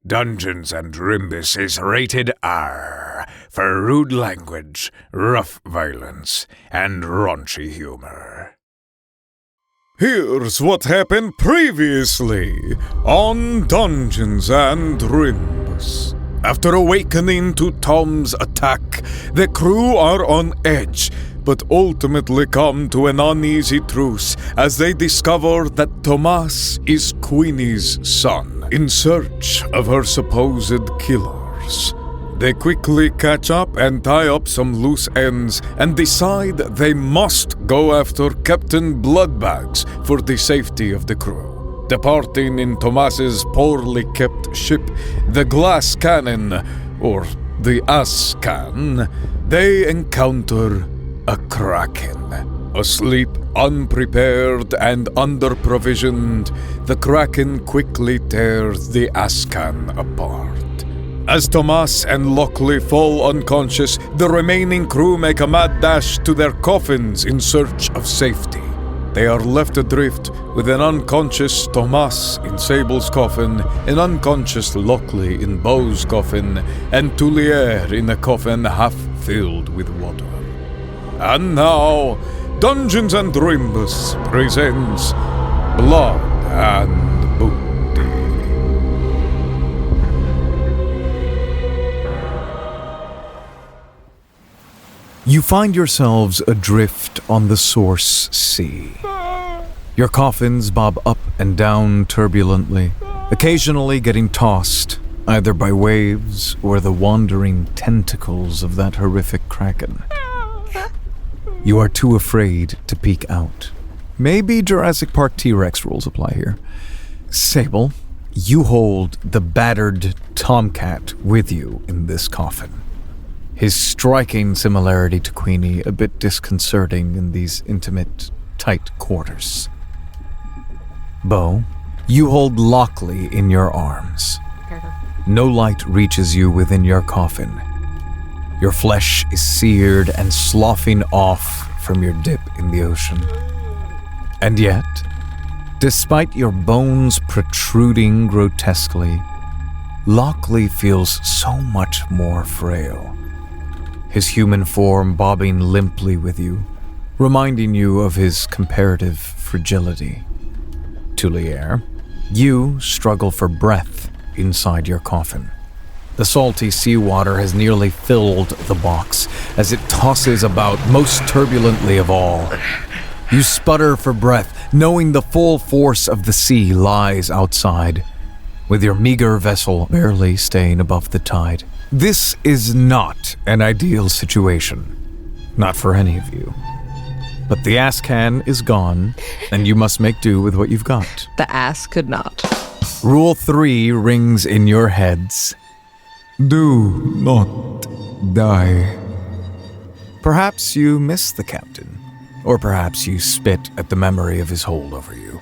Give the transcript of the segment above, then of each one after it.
Dungeons and Drimbus is rated R for rude language, rough violence, and raunchy humor. Here's what happened previously on Dungeons and Drimbus. After awakening to Tom's attack, the crew are on edge, but ultimately come to an uneasy truce as they discover that Tomas is Queenie's son, in search of her supposed killers. They quickly catch up and tie up some loose ends and decide they must go after Captain Bloodbags for the safety of the crew. Departing in Tomas's poorly kept ship, the Glass Cannon, or the Ass Can, they encounter a Kraken. Asleep, unprepared, and under-provisioned, the Kraken quickly tears the Ascan apart. As Tomas and Lockley fall unconscious, the remaining crew make a mad dash to their coffins in search of safety. They are left adrift with an unconscious Tomas in Sable's coffin, an unconscious Lockley in Beau's coffin, and Tuliere in a coffin half filled with water. And now, Dungeons and Drimbus presents Blood and Booty. You find yourselves adrift on the Source Sea. Your coffins bob up and down turbulently, occasionally getting tossed, either by waves or the wandering tentacles of that horrific kraken. You are too afraid to peek out. Maybe Jurassic Park T-Rex rules apply here. Sable, you hold the battered tomcat with you in this coffin. His striking similarity to Queenie a bit disconcerting in these intimate, tight quarters. Beau, you hold Lockley in your arms. No light reaches you within your coffin. Your flesh is seared and sloughing off from your dip in the ocean. And yet, despite your bones protruding grotesquely, Lockley feels so much more frail. His human form bobbing limply with you, reminding you of his comparative fragility. Tuliere, you struggle for breath inside your coffin. The salty seawater has nearly filled the box as it tosses about most turbulently of all. You sputter for breath, knowing the full force of the sea lies outside, with your meager vessel barely staying above the tide. This is not an ideal situation. Not for any of you. But the ass can is gone, and you must make do with what you've got. The ass could not. Rule 3 rings in your heads. Do not die. Perhaps you miss the captain, or perhaps you spit at the memory of his hold over you.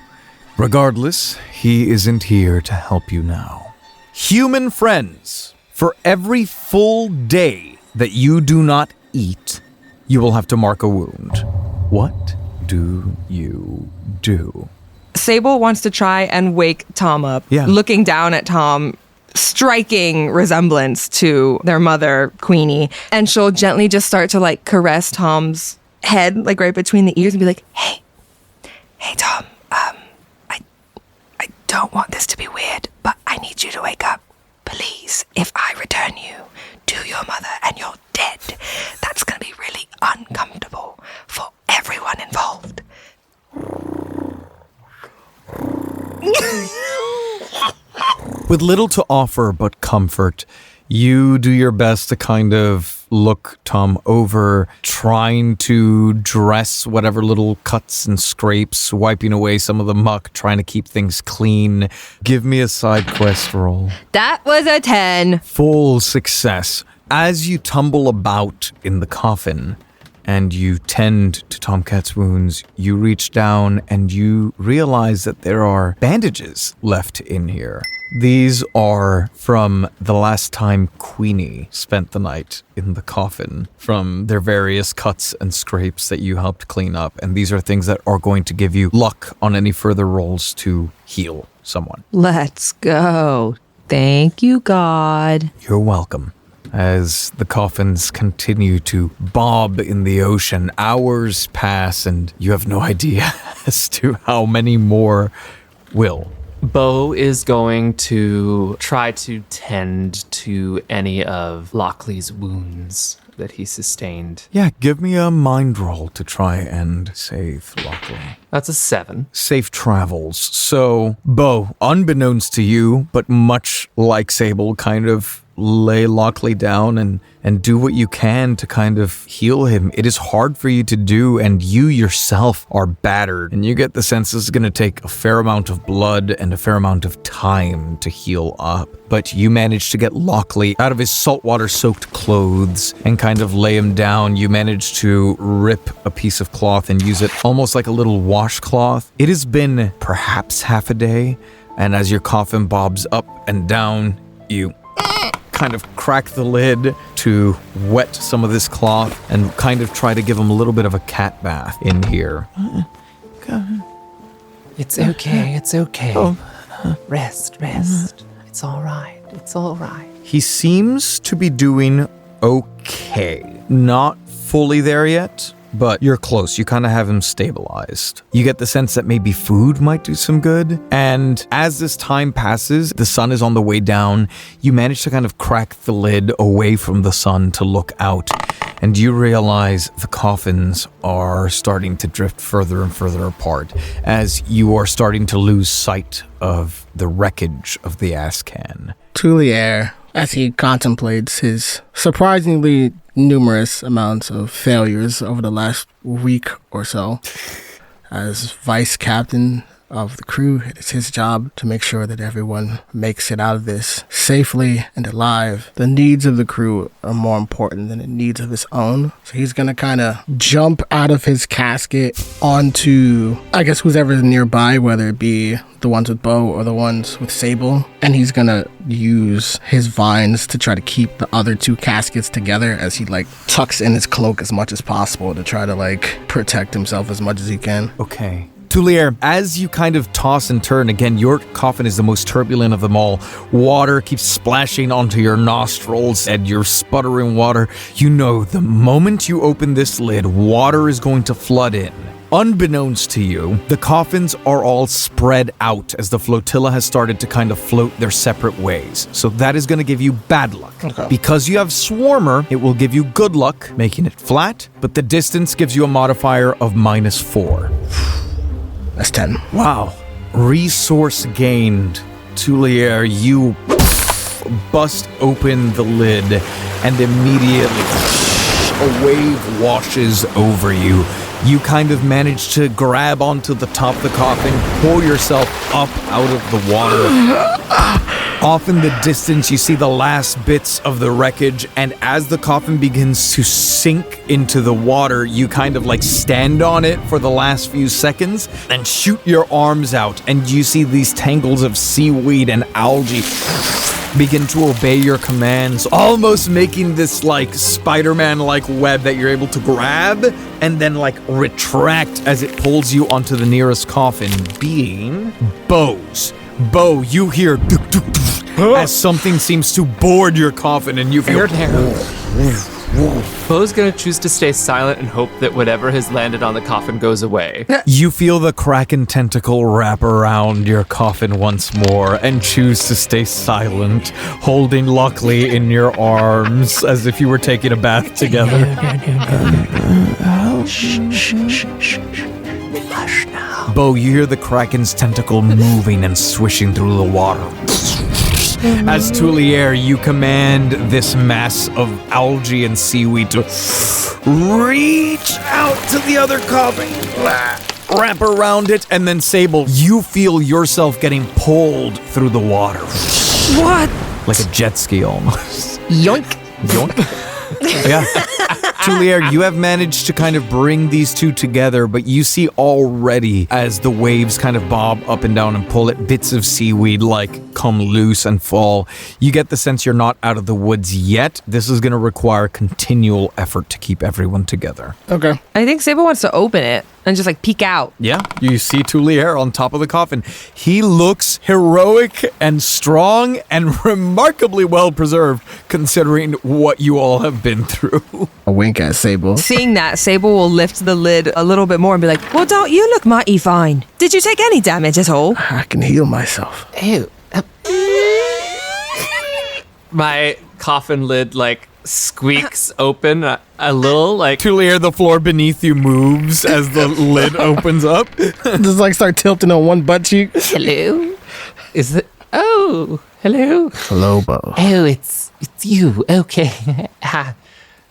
Regardless, he isn't here to help you now. Human friends, for every full day that you do not eat, you will have to mark a wound. What do you do? Sable wants to try and wake Tom up, looking down at Tom, striking resemblance to their mother, Queenie. And she'll gently just start to caress Tom's head, right between the ears, and be like, Hey Tom, I don't want this to be weird, but I need you to wake up. Please, if I return you to your mother and you're dead, that's going to be really uncomfortable for everyone involved. With little to offer but comfort, you do your best to kind of look Tom over, trying to dress whatever little cuts and scrapes, wiping away some of the muck, trying to keep things clean. Give me a side quest roll. That was a 10. Full success. As you tumble about in the coffin and you tend to Tomcat's wounds, you reach down and you realize that there are bandages left in here. These are from the last time Queenie spent the night in the coffin, from their various cuts and scrapes that you helped clean up. And these are things that are going to give you luck on any further rolls to heal someone. Let's go. Thank you, God. You're welcome. As the coffins continue to bob in the ocean, hours pass and you have no idea as to how many more will. Beau is going to try to tend to any of Lockley's wounds that he sustained. Yeah, give me a mind roll to try and save Lockley. That's a 7. Safe travels. So, Beau, unbeknownst to you, but much like Sable, kind of lay Lockley down and do what you can to kind of heal him. It is hard for you to do, and you yourself are battered, and you get the sense this is going to take a fair amount of blood and a fair amount of time to heal up. But you manage to get Lockley out of his saltwater-soaked clothes and kind of lay him down. You manage to rip a piece of cloth and use it almost like a little washcloth. It has been perhaps half a day, and as your coffin bobs up and down, you kind of crack the lid to wet some of this cloth and kind of try to give him a little bit of a cat bath in here. It's okay. Rest. It's all right. He seems to be doing okay. Not fully there yet, but you're close. You kind of have him stabilized. You get the sense that maybe food might do some good. And as this time passes, the sun is on the way down. You manage to kind of crack the lid away from the sun to look out. And you realize the coffins are starting to drift further and further apart as you are starting to lose sight of the wreckage of the ass can. Tuliere, as he contemplates his surprisingly numerous amounts of failures over the last week or so, as vice captain of the crew, it is his job to make sure that everyone makes it out of this safely and alive. The needs of the crew are more important than the needs of his own. So he's going to kind of jump out of his casket onto, I guess, whoever's nearby, whether it be the ones with Beau or the ones with Sable. And he's going to use his vines to try to keep the other two caskets together as he, like, tucks in his cloak as much as possible to try to, like, protect himself as much as he can. Okay. Tuliere, as you kind of toss and turn, again, your coffin is the most turbulent of them all. Water keeps splashing onto your nostrils and you're sputtering water. You know, the moment you open this lid, water is going to flood in. Unbeknownst to you, the coffins are all spread out as the flotilla has started to kind of float their separate ways. So that is going to give you bad luck. Okay. Because you have Swarmer, it will give you good luck, making it flat, but the distance gives you a modifier of -4. That's 10. Wow. Resource gained. Tuliere, you bust open the lid and immediately a wave washes over you. You kind of manage to grab onto the top of the coffin, pull yourself up out of the water. Off in the distance, you see the last bits of the wreckage, and as the coffin begins to sink into the water, you kind of like stand on it for the last few seconds and shoot your arms out, and you see these tangles of seaweed and algae begin to obey your commands, almost making this like Spider-Man-like web that you're able to grab and then like retract as it pulls you onto the nearest coffin, being Beau's. Beau, you hear as something seems to board your coffin and you feel... Beau's gonna choose to stay silent and hope that whatever has landed on the coffin goes away. You feel the Kraken tentacle wrap around your coffin once more and choose to stay silent, holding Lockley in your arms as if you were taking a bath together. Hush now. Beau, you hear the Kraken's tentacle moving and swishing through the water. As Tuliere, you command this mass of algae and seaweed to reach out to the other coffin, wrap around it, and then Sable, you feel yourself getting pulled through the water. What? Like a jet ski almost. Yoink. Yoink. Yeah. Tuliere, you have managed to kind of bring these two together, but you see already as the waves kind of bob up and down and pull it, bits of seaweed like come loose and fall. You get the sense you're not out of the woods yet. This is going to require continual effort to keep everyone together. Okay. I think Sable wants to open it and just like peek out. Yeah, you see Tuliere on top of the coffin. He looks heroic and strong and remarkably well preserved considering what you all have been through. A wink at Sable. Seeing that, Sable will lift the lid a little bit more and be like, well, don't you look mighty fine? Did you take any damage at all? I can heal myself. Ew. My coffin lid, like, squeaks open a little, like... Tuliere, the floor beneath you moves as the lid opens up. Just like start tilting on one butt cheek. Hello? Is it... Oh, hello? Hello, Beau. Oh, it's you. Okay. I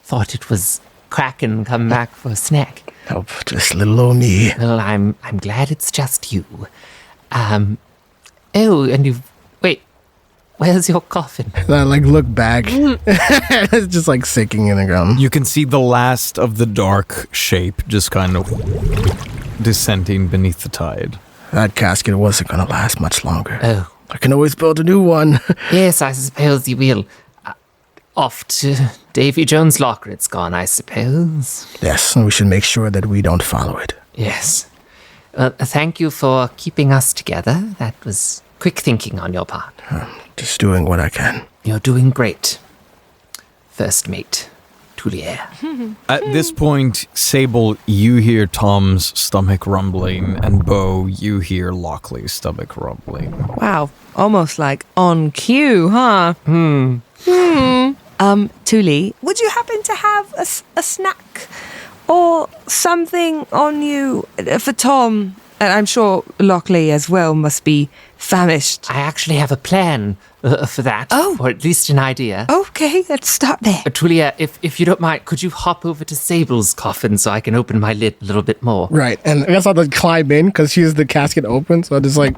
thought it was Kraken coming back for a snack. Oh, just little old me. Well, I'm glad it's just you. Oh, and you've... Wait, where's your coffin? I like look back. It's just like sinking in the ground. You can see the last of the dark shape just kind of descending beneath the tide. That casket wasn't going to last much longer. Oh. I can always build a new one. Yes, I suppose you will. Off to Davy Jones' locker it's gone, I suppose. Yes, and we should make sure that we don't follow it. Yes. Thank you for keeping us together. That was quick thinking on your part. Just doing what I can. You're doing great. First mate, Tuliere. At this point, Sable, you hear Tom's stomach rumbling, and Beau, you hear Lockley's stomach rumbling. Wow, almost like on cue, huh? Tuli, would you happen to have a snack or something on you for Tom? And I'm sure Lockley as well must be famished. I actually have a plan for that. Oh. Or at least an idea. Okay, let's start there. Tuliere, if you don't mind, could you hop over to Sable's coffin so I can open my lid a little bit more? Right, and I guess I'll just climb in because she's the casket open, so I just like...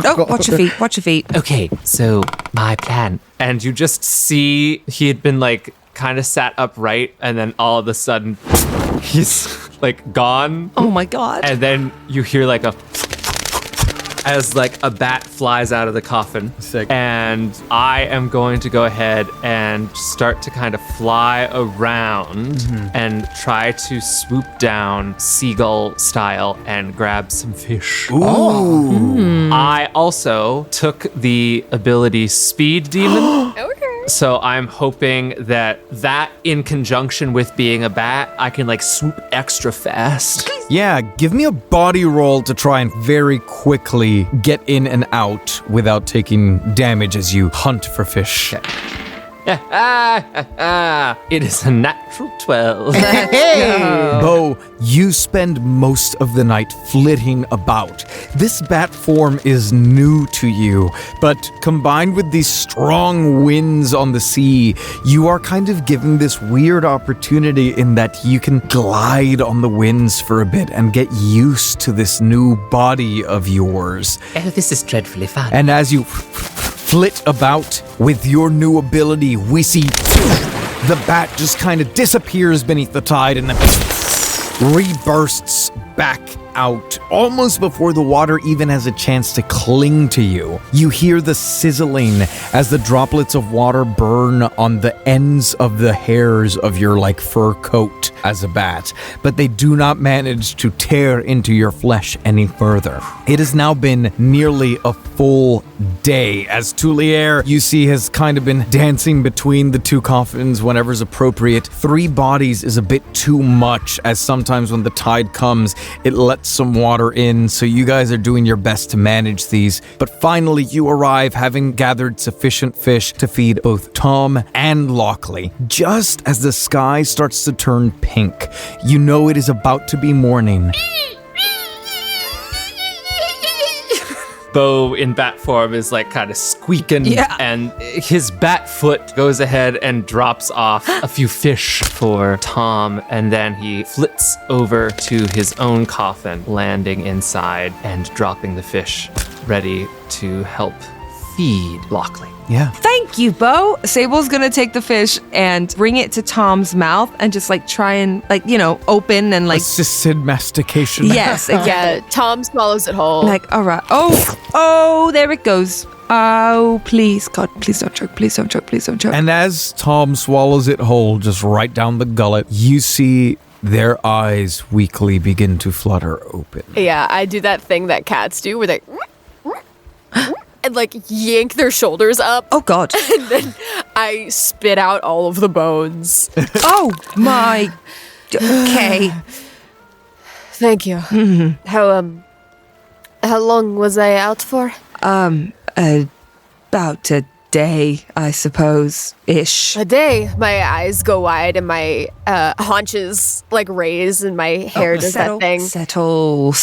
Oh, watch your feet, watch your feet. Okay, so my plan. And you just see he had been like kind of sat upright and then all of a sudden he's like gone. Oh my God. And then you hear like as like a bat flies out of the coffin. Sick. And I am going to go ahead and start to kind of fly around and try to swoop down seagull style and grab some fish. I also took the ability Speed Demon. Okay. So I'm hoping that in conjunction with being a bat, I can like swoop extra fast. Yeah, give me a body roll to try and very quickly get in and out without taking damage as you hunt for fish. It is a natural 12. Beau, you spend most of the night flitting about. This bat form is new to you, but combined with these strong winds on the sea, you are kind of given this weird opportunity in that you can glide on the winds for a bit and get used to this new body of yours. Oh, this is dreadfully fun. And as you flit about with your new ability, we see the bat just kind of disappears beneath the tide and then rebursts back out almost before the water even has a chance to cling to you. You hear the sizzling as the droplets of water burn on the ends of the hairs of your like fur coat as a bat, but they do not manage to tear into your flesh any further. It has now been nearly a full day as Tuliere, you see, has kind of been dancing between the two coffins whenever's appropriate. 3 bodies is a bit too much, as sometimes when the tide comes, it lets some water in, so you guys are doing your best to manage these. But finally you arrive, having gathered sufficient fish to feed both Tom and Lockley. Just as the sky starts to turn pink, you know it is about to be morning. Beau in bat form is like kind of squeaking, and his bat foot goes ahead and drops off a few fish for Tom, and then he flits over to his own coffin, landing inside and dropping the fish, ready to help feed Lockley. Yeah. Thank you, Beau. Sable's gonna take the fish and bring it to Tom's mouth and just like try and like, you know, open and like Assisted mastication. Yes, Yeah, Tom swallows it whole. like, all right. Oh, there it goes. Oh, please, God, please don't choke. Please don't choke. Please don't choke. And as Tom swallows it whole, just right down the gullet, you see their eyes weakly begin to flutter open. Yeah, I do that thing that cats do where they and like yank their shoulders up. Oh God. And then I spit out all of the bones. Oh my. Okay. Thank you. Mm-hmm. How long was I out for? About a day, I suppose, ish. A day. My eyes go wide and my haunches like raise and my hair does that thing. Settle.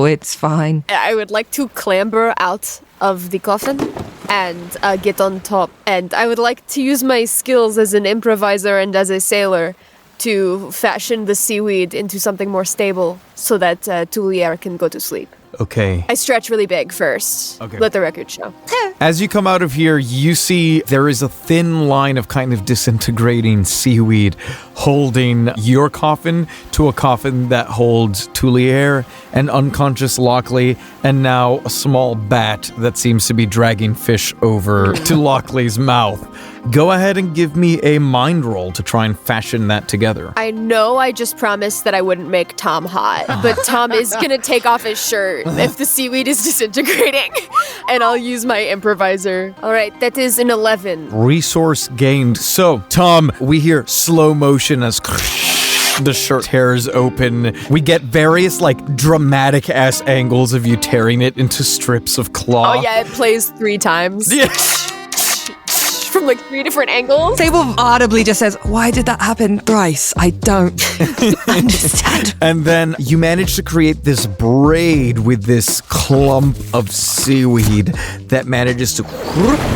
It's fine. I would like to clamber out of the coffin and get on top. And I would like to use my skills as an improviser and as a sailor to fashion the seaweed into something more stable so that Tuliere can go to sleep. Okay. I stretch really big first. Okay. Let the record show. As you come out of here, you see there is a thin line of kind of disintegrating seaweed holding your coffin to a coffin that holds Tuliere and unconscious Lockley, and now a small bat that seems to be dragging fish over to Lockley's mouth. Go ahead and give me a mind roll to try and fashion that together. I know I just promised that I wouldn't make Tom hot, but Tom is going to take off his shirt if the seaweed is disintegrating, and I'll use my improviser. All right, that is an 11. Resource gained. So, Tom, we hear slow motion as the shirt tears open. We get various, like, dramatic-ass angles of you tearing it into strips of cloth. Oh, yeah, it plays 3 times. Yeah. From like 3 different angles. Sable audibly just says, "Why did that happen thrice? I don't understand." And then you manage to create this braid with this clump of seaweed that manages to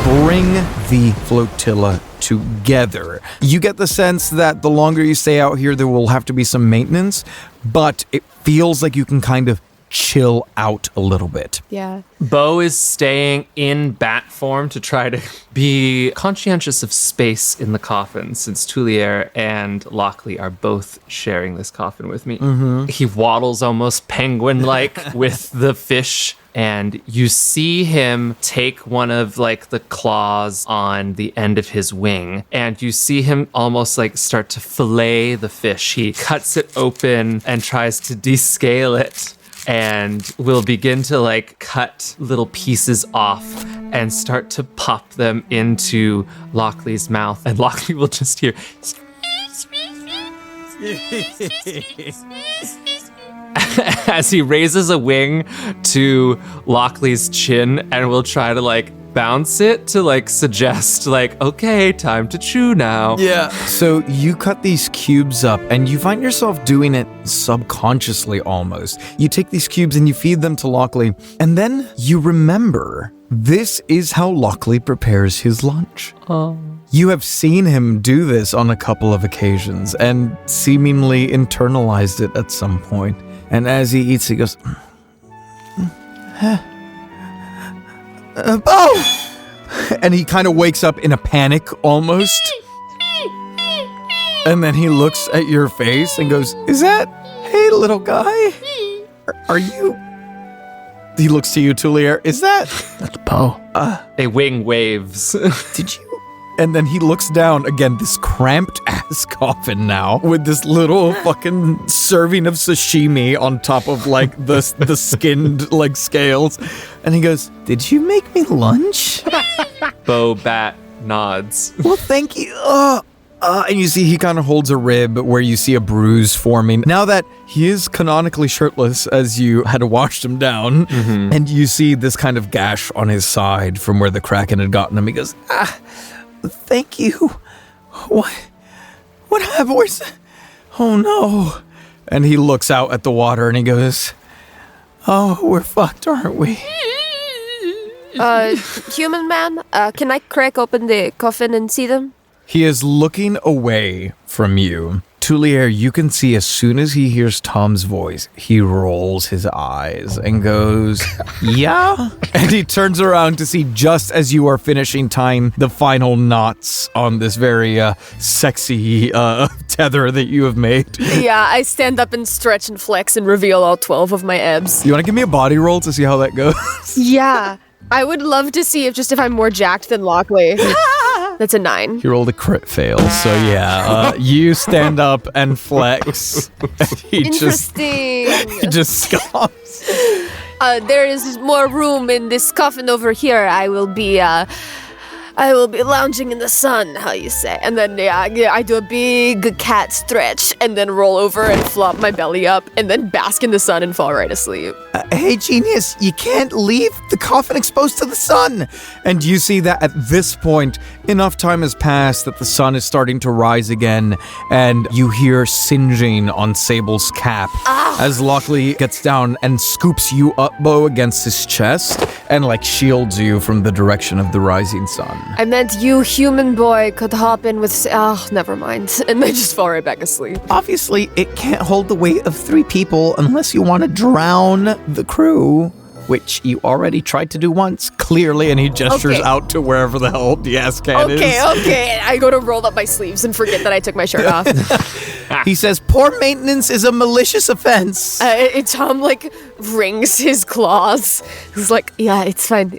bring the flotilla together. You get the sense that the longer you stay out here, there will have to be some maintenance, but it feels like you can kind of chill out a little bit. Yeah. Beau is staying in bat form to try to be conscientious of space in the coffin, since Tuliere and Lockley are both sharing this coffin with me. Mm-hmm. He waddles almost penguin-like with the fish, and you see him take one of like the claws on the end of his wing, and you see him almost like start to fillet the fish. He cuts it open and tries to descale it, and will begin to like cut little pieces off and start to pop them into Lockley's mouth. And Lockley will just hear as he raises a wing to Lockley's chin and will try to like bounce it to like suggest like, okay, time to chew now. Yeah. So you cut these cubes up and you find yourself doing it subconsciously almost. You take these cubes and you feed them to Lockley, and then you remember this is how Lockley prepares his lunch. Oh. You have seen him do this on a couple of occasions and seemingly internalized it at some point. And as he eats, he goes, Beau! And he kind of wakes up in a panic almost. And then he looks at your face and goes, "Is that, hey, little guy? Are you?" He looks to you, Tuliere. "Is that?" That's Beau. A wing waves. Did you? And then he looks down again, this cramped ass coffin now, with this little fucking serving of sashimi on top of like the skinned like scales. And he goes, "Did you make me lunch?" Beau bat nods. "Well, thank you." And you see he kind of holds a rib where you see a bruise forming. Now that he is canonically shirtless, as you had washed him down, and you see this kind of gash on his side from where the Kraken had gotten him, he goes, "Thank you. What happened? Oh no." And he looks out at the water and he goes, "Oh, we're fucked, aren't we?" Human man, can I crack open the coffin and see them? He is looking away from you. Tuliere, you can see as soon as he hears Tom's voice, he rolls his eyes and goes, "Yeah?" And he turns around to see just as you are finishing tying the final knots on this very sexy tether that you have made. Yeah, I stand up and stretch and flex and reveal all 12 of my abs. You want to give me a body roll to see how that goes? Yeah, I would love to see if I'm more jacked than Lockley. That's a 9. You rolled a crit fail, so you stand up and flex. He just scoffs. There is more room in this coffin over here. I will be lounging in the sun, how you say. And then, I do a big cat stretch and then roll over and flop my belly up and then bask in the sun and fall right asleep. Hey, genius, you can't leave the coffin exposed to the sun. And you see that at this point, enough time has passed that the sun is starting to rise again, and you hear singeing on Sable's cap as Lockley gets down and scoops you up, Beau, against his chest and, shields you from the direction of the rising sun. I meant you, human boy, could hop in with... Oh, never mind. And I just fall right back asleep. Obviously, it can't hold the weight of 3 people unless you want to drown the crew, which you already tried to do once, clearly, and he gestures out to wherever the hell the ass cat is. Okay. I go to roll up my sleeves and forget that I took my shirt off. He says, poor maintenance is a malicious offense. Tom, wrings his claws. He's like, yeah, it's fine.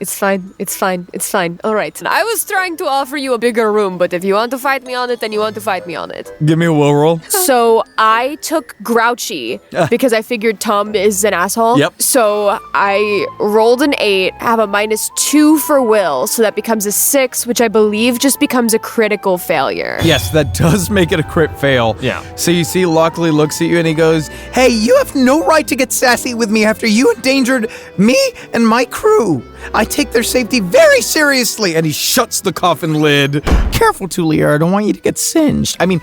All right. I was trying to offer you a bigger room, but if you want to fight me on it, then you want to fight me on it. Give me a will roll. So I took Grouchy because I figured Tom is an asshole. Yep. So I rolled an 8, have a -2 for will, so that becomes a 6, which I believe just becomes a critical failure. Yes, that does make it a crit fail. Yeah. So you see Lockley looks at you and he goes, hey, you have no right to get sassy with me after you endangered me and my crew. I take their safety very seriously. And he shuts the coffin lid. Careful, Tuliere. I don't want you to get singed. I mean,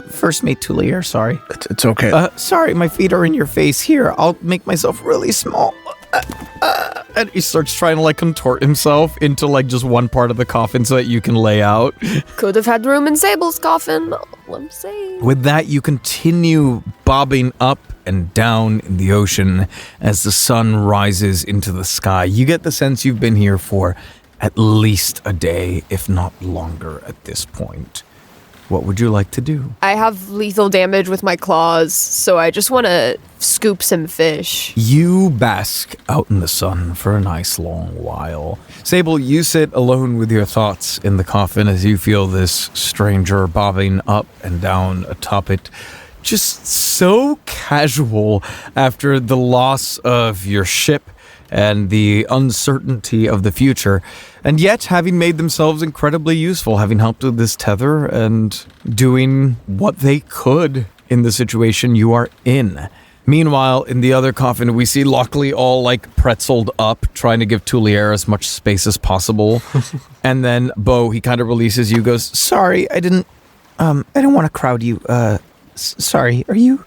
first mate Tuliere, sorry. It's okay. Sorry, my feet are in your face. Here, I'll make myself really small. And he starts trying to contort himself into just one part of the coffin so that you can lay out. Could have had room in Sable's coffin. I'm saying. With that, you continue bobbing up and down in the ocean as the sun rises into the sky. You get the sense you've been here for at least a day, if not longer at this point. What would you like to do? I have lethal damage with my claws, so I just want to scoop some fish. You bask out in the sun for a nice long while. Sable, you sit alone with your thoughts in the coffin as you feel this stranger bobbing up and down atop it. Just so casual after the loss of your ship and the uncertainty of the future, and yet having made themselves incredibly useful, having helped with this tether and doing what they could in the situation you are in. Meanwhile, in the other coffin, we see Lockley all pretzeled up, trying to give Tuliere as much space as possible. And then Beau, he kind of releases you, goes, sorry, I didn't want to crowd you. Sorry, are you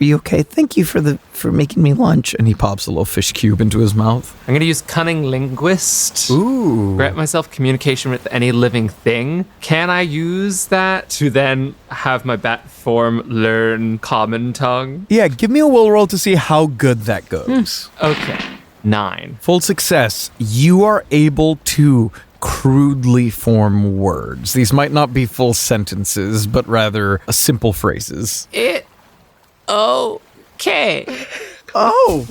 okay? Thank you for making me lunch. And he pops a little fish cube into his mouth. I'm going to use Cunning Linguist. Ooh. Grant myself communication with any living thing. Can I use that to then have my bat form learn Common Tongue? Yeah, give me a will roll to see how good that goes. Okay. 9. Full success. You are able to crudely form words. These might not be full sentences, but rather simple phrases. Okay. Oh,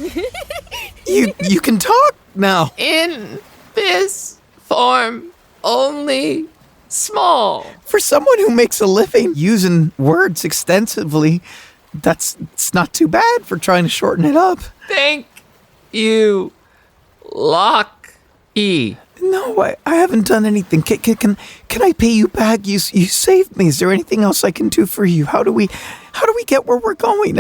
you can talk now. In this form, only small. For someone who makes a living using words extensively, it's not too bad for trying to shorten it up. Thank you, Lock-E. No, I haven't done anything. Can I pay you back? You saved me. Is there anything else I can do for you? How do we get where we're going?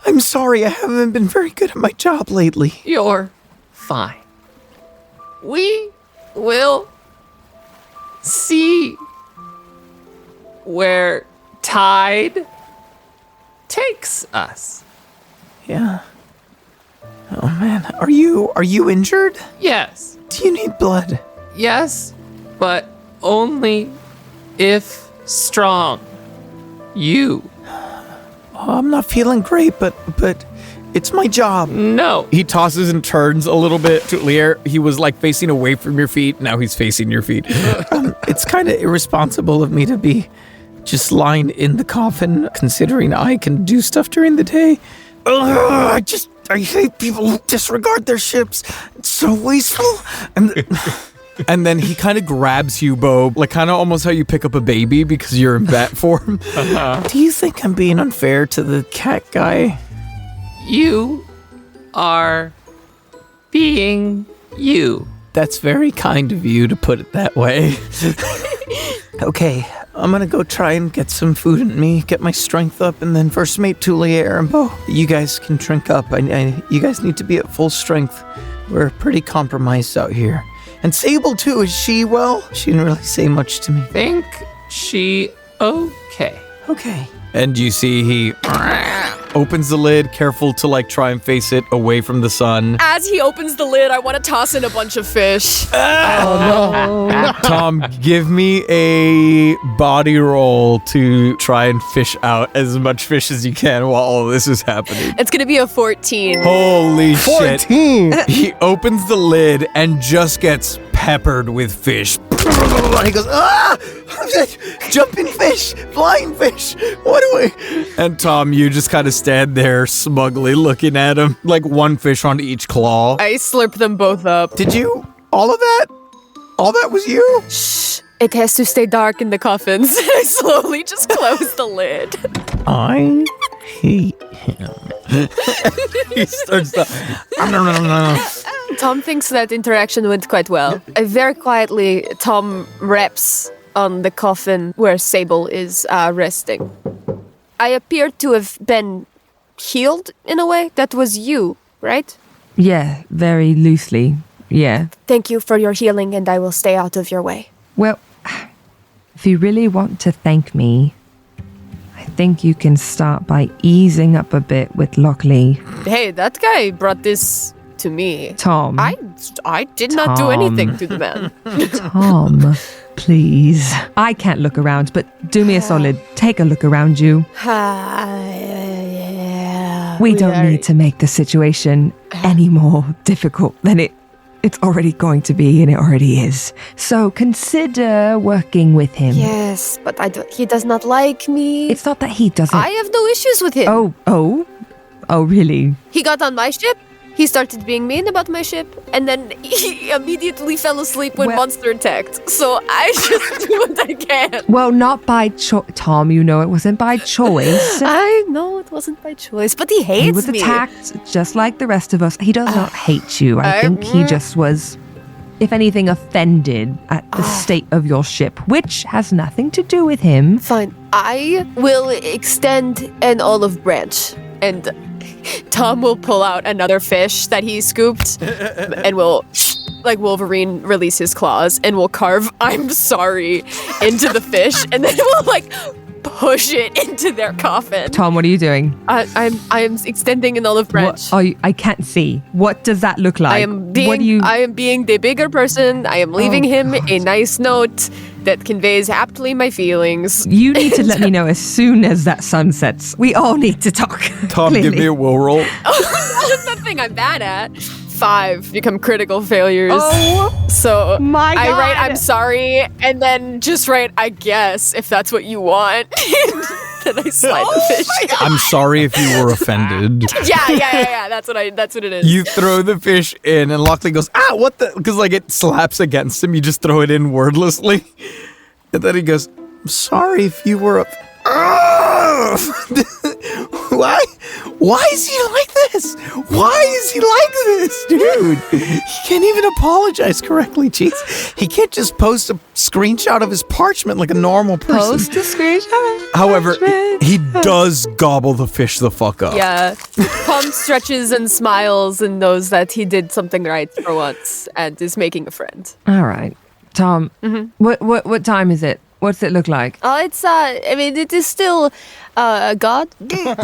I'm sorry, I haven't been very good at my job lately. You're fine. We will see where tide takes us. Yeah. Oh man, are you injured? Yes. Do you need blood? Yes, but only if strong. You. Oh, I'm not feeling great, but it's my job. No. He tosses and turns a little bit to Tuliere. He was facing away from your feet. Now he's facing your feet. It's kind of irresponsible of me to be just lying in the coffin, considering I can do stuff during the day. I hate people who disregard their ships. It's so wasteful. And And then he kind of grabs you, Beau, like kind of almost how you pick up a baby because you're in bat form. Do you think I'm being unfair to the cat guy? You are being you. That's very kind of you to put it that way. Okay, I'm gonna go try and get some food in me, get my strength up, and then first mate Tuliere and Beau, you guys can drink up. You guys need to be at full strength. We're pretty compromised out here. And Sable too, is she well? She didn't really say much to me. Think she okay. Okay. And you see he opens the lid, careful to like try and face it away from the sun. As he opens the lid, I want to toss in a bunch of fish. Tom, give me a body roll to try and fish out as much fish as you can while all this is happening. It's going to be a 14. Holy shit. 14! He opens the lid and just gets peppered with fish. He goes, jumping fish, flying fish, what do we? And Tom, you just kind of stand there smugly looking at him, like one fish on each claw. I slurp them both up. Did you? All of that? All that was you? Shh. It has to stay dark in the coffins. I slowly just close the lid. I hate him. He starts to... Tom thinks that interaction went quite well. Very quietly, Tom raps on the coffin where Sable is resting. I appear to have been healed in a way. That was you, right? Yeah, very loosely. Yeah. Thank you for your healing, and I will stay out of your way. Well, if you really want to thank me, I think you can start by easing up a bit with Lockley. Hey, that guy brought this to me. Tom. I did not do anything to the man. Tom, please. I can't look around, but do me a solid. Take a look around you. We don't need to make the situation any more difficult than it's already going to be, and it already is. So consider working with him. Yes, but he does not like me. It's not that he doesn't. I have no issues with him. Oh, really? He got on my ship. He started being mean about my ship, and then he immediately fell asleep when Monster attacked. So I just do what I can. Well, not by choice. Tom, you know it wasn't by choice. I know it wasn't by choice, but he hates me. He was attacked just like the rest of us. He does not hate you. I think he just was, if anything, offended at the state of your ship, which has nothing to do with him. Fine. I will extend an olive branch, and Tom will pull out another fish that he scooped and will, like Wolverine, release his claws and will carve "I'm sorry" into the fish, and then we'll like push it into their coffin. Tom, what are you doing? I am extending an olive branch. I can't see. What does that look like? I am being the bigger person. I am leaving him a nice note that conveys aptly my feelings. You need to let me know as soon as that sun sets. We all need to talk. Tom, clearly. give me a will roll. That's the thing I'm bad at. 5 become critical failures. Oh, so my God. I write "I'm sorry" and then just write "I guess" if that's what you want. Then I slide the fish. I'm sorry if you were offended. Yeah. That's what it is. You throw the fish in, and Lockley goes, what the? Because like it slaps against him. You just throw it in wordlessly, and then he goes, I'm sorry if you were Why is he like this? Why is he like this, dude? He can't even apologize correctly, jeez. He can't just post a screenshot of his parchment like a normal person. Post a screenshot. However, he does gobble the fish the fuck up. Yeah. Tom stretches and smiles and knows that he did something right for once and is making a friend. All right, Tom. Mm-hmm. What time is it? What's it look like? It is still God.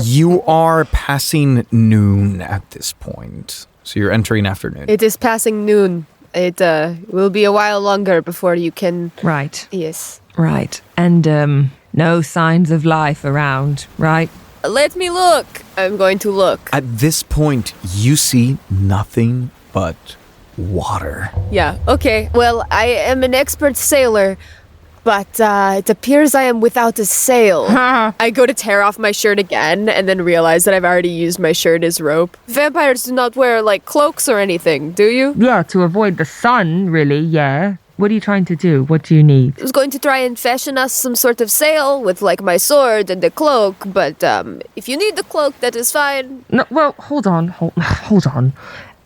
You are passing noon at this point. So you're entering afternoon. It is passing noon. It will be a while longer before you can... Right. Yes. Right. And no signs of life around, right? Let me look. I'm going to look. At this point, you see nothing but water. Yeah, okay. Well, I am an expert sailor, but it appears I am without a sail. I go to tear off my shirt again and then realize that I've already used my shirt as rope. Vampires do not wear, like, cloaks or anything, do you? Yeah, to avoid the sun, really, yeah. What are you trying to do? What do you need? I was going to try and fashion us some sort of sail with, like, my sword and the cloak, but if you need the cloak, that is fine. No, well, hold on.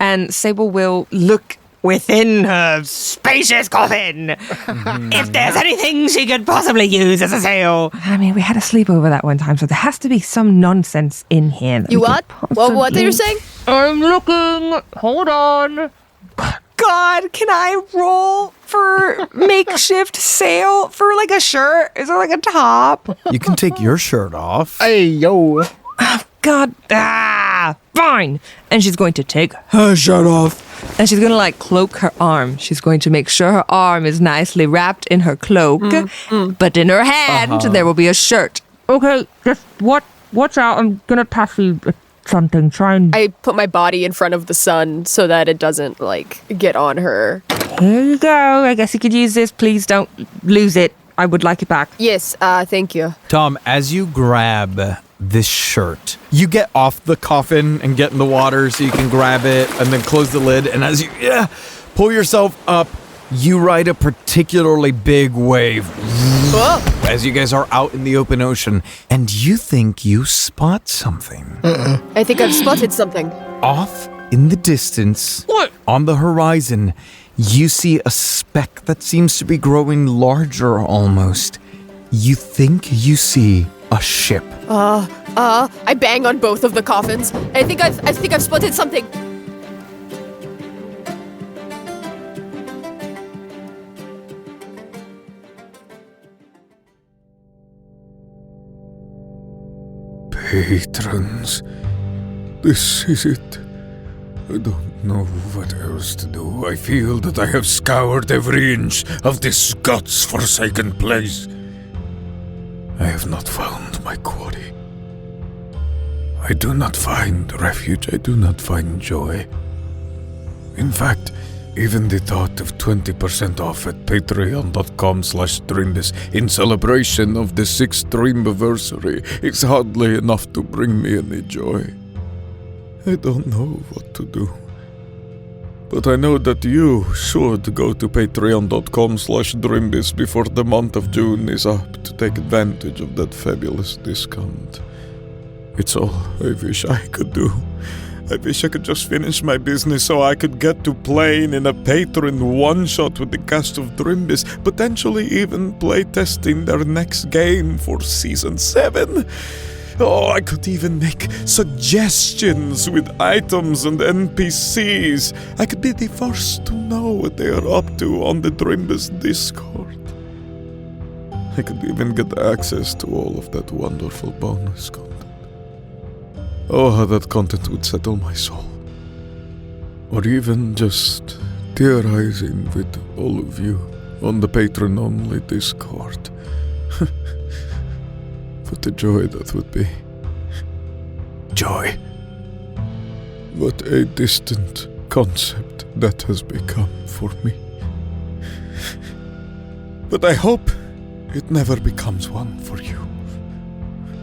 And Sable will look within her spacious coffin if there's anything she could possibly use as a sail. I mean, we had a sleepover that one time, so there has to be some nonsense in here. You what? What are you saying? I'm looking. Hold on. God, can I roll for makeshift sail for like a shirt? Is there like a top? You can take your shirt off. Hey, yo. God, fine. And she's going to take her shirt off. And she's going to like cloak her arm. She's going to make sure her arm is nicely wrapped in her cloak. But in her hand, there will be a shirt. Okay, just watch out. I'm going to pass you something. Try and... I put my body in front of the sun so that it doesn't, like, get on her. Here you go. I guess you could use this. Please don't lose it. I would like it back. Yes, thank you. Tom, as you grab this shirt, you get off the coffin and get in the water so you can grab it and then close the lid. And as you pull yourself up, you ride a particularly big wave. Whoa. As you guys are out in the open ocean, and you think you spot something. I think I've spotted something. Off in the distance, What? on the horizon, you see a speck that seems to be growing larger almost. You think you see a ship. I bang on both of the coffins. I think I've spotted something. Patrons, this is it. I don't know what else to do. I feel that I have scoured every inch of this God's-forsaken place. I have not found my quarry. I do not find refuge. I do not find joy. In fact, even the thought of 20% off at patreon.com/Dreambus in celebration of the 6th Dreambiversary is hardly enough to bring me any joy. I don't know what to do. But I know that you should go to patreon.com/Dreambus before the month of June is up to take advantage of that fabulous discount. It's all I wish I could do. I wish I could just finish my business so I could get to playing in a patron one-shot with the cast of Dreambus, potentially even playtesting their next game for Season 7. Oh, I could even make suggestions with items and NPCs. I could be the first to know what they are up to on the Dreambus Discord. I could even get access to all of that wonderful bonus content. Oh, how that content would settle my soul. Or even just theorizing with all of you on the patron-only Discord. What a joy that would be. Joy. What a distant concept that has become for me. But I hope it never becomes one for you.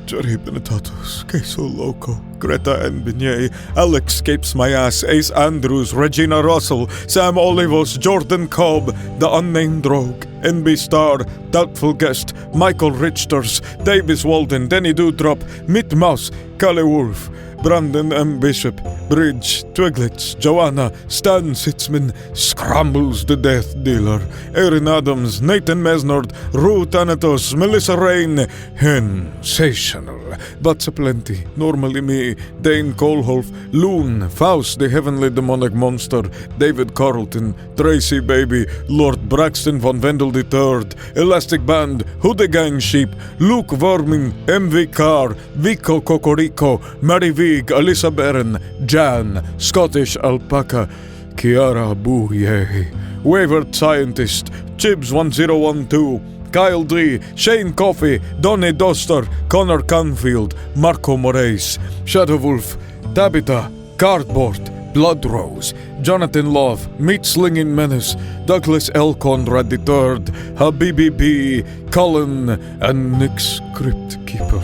Jerry Benetatos, Queso Loco, Greta and Beignet, Alex Scapes My Ass, Ace Andrews, Regina Russell, Sam Olivos, Jordan Cobb, The Unnamed Rogue, NB Star, Doubtful Guest, Michael Richters, Davis Walden, Denny Dewdrop, Mitt Mouse, Kalle Wolf, Brandon M. Bishop, Bridge, Twiglets, Joanna, Stan Sitzman, Scrambles the Death Dealer, Erin Adams, Nathan Mesnard, Ruth Anatos, Melissa Rain, Sensational, Butts Aplenty, Normally Me, Dane Kohlhoff, Loon, Faust the Heavenly Demonic Monster, David Carlton, Tracy Baby, Lord Braxton von Wendell III, Elastic Band, Hude Gang Sheep, Luke Vermin, MV Carr, Vico Cocorico, Mary Vig, Alyssa Barron, Jan, Scottish Alpaca, Kiara Bouye, Wayward Scientist, Chibs 1012, Kyle D, Shane Coffey, Donny Doster, Connor Canfield, Marco Moraes, Shadow Wolf, Tabitha, Cardboard, Blood Rose, Jonathan Love, Meat Slinging Menace, Douglas L. Conrad III, Habibi B, Colin, and Nick's Crypt Keeper.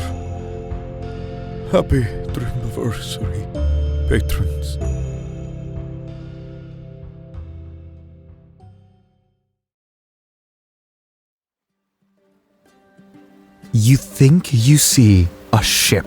Happy Dreambiversary, patrons. you think you see a ship.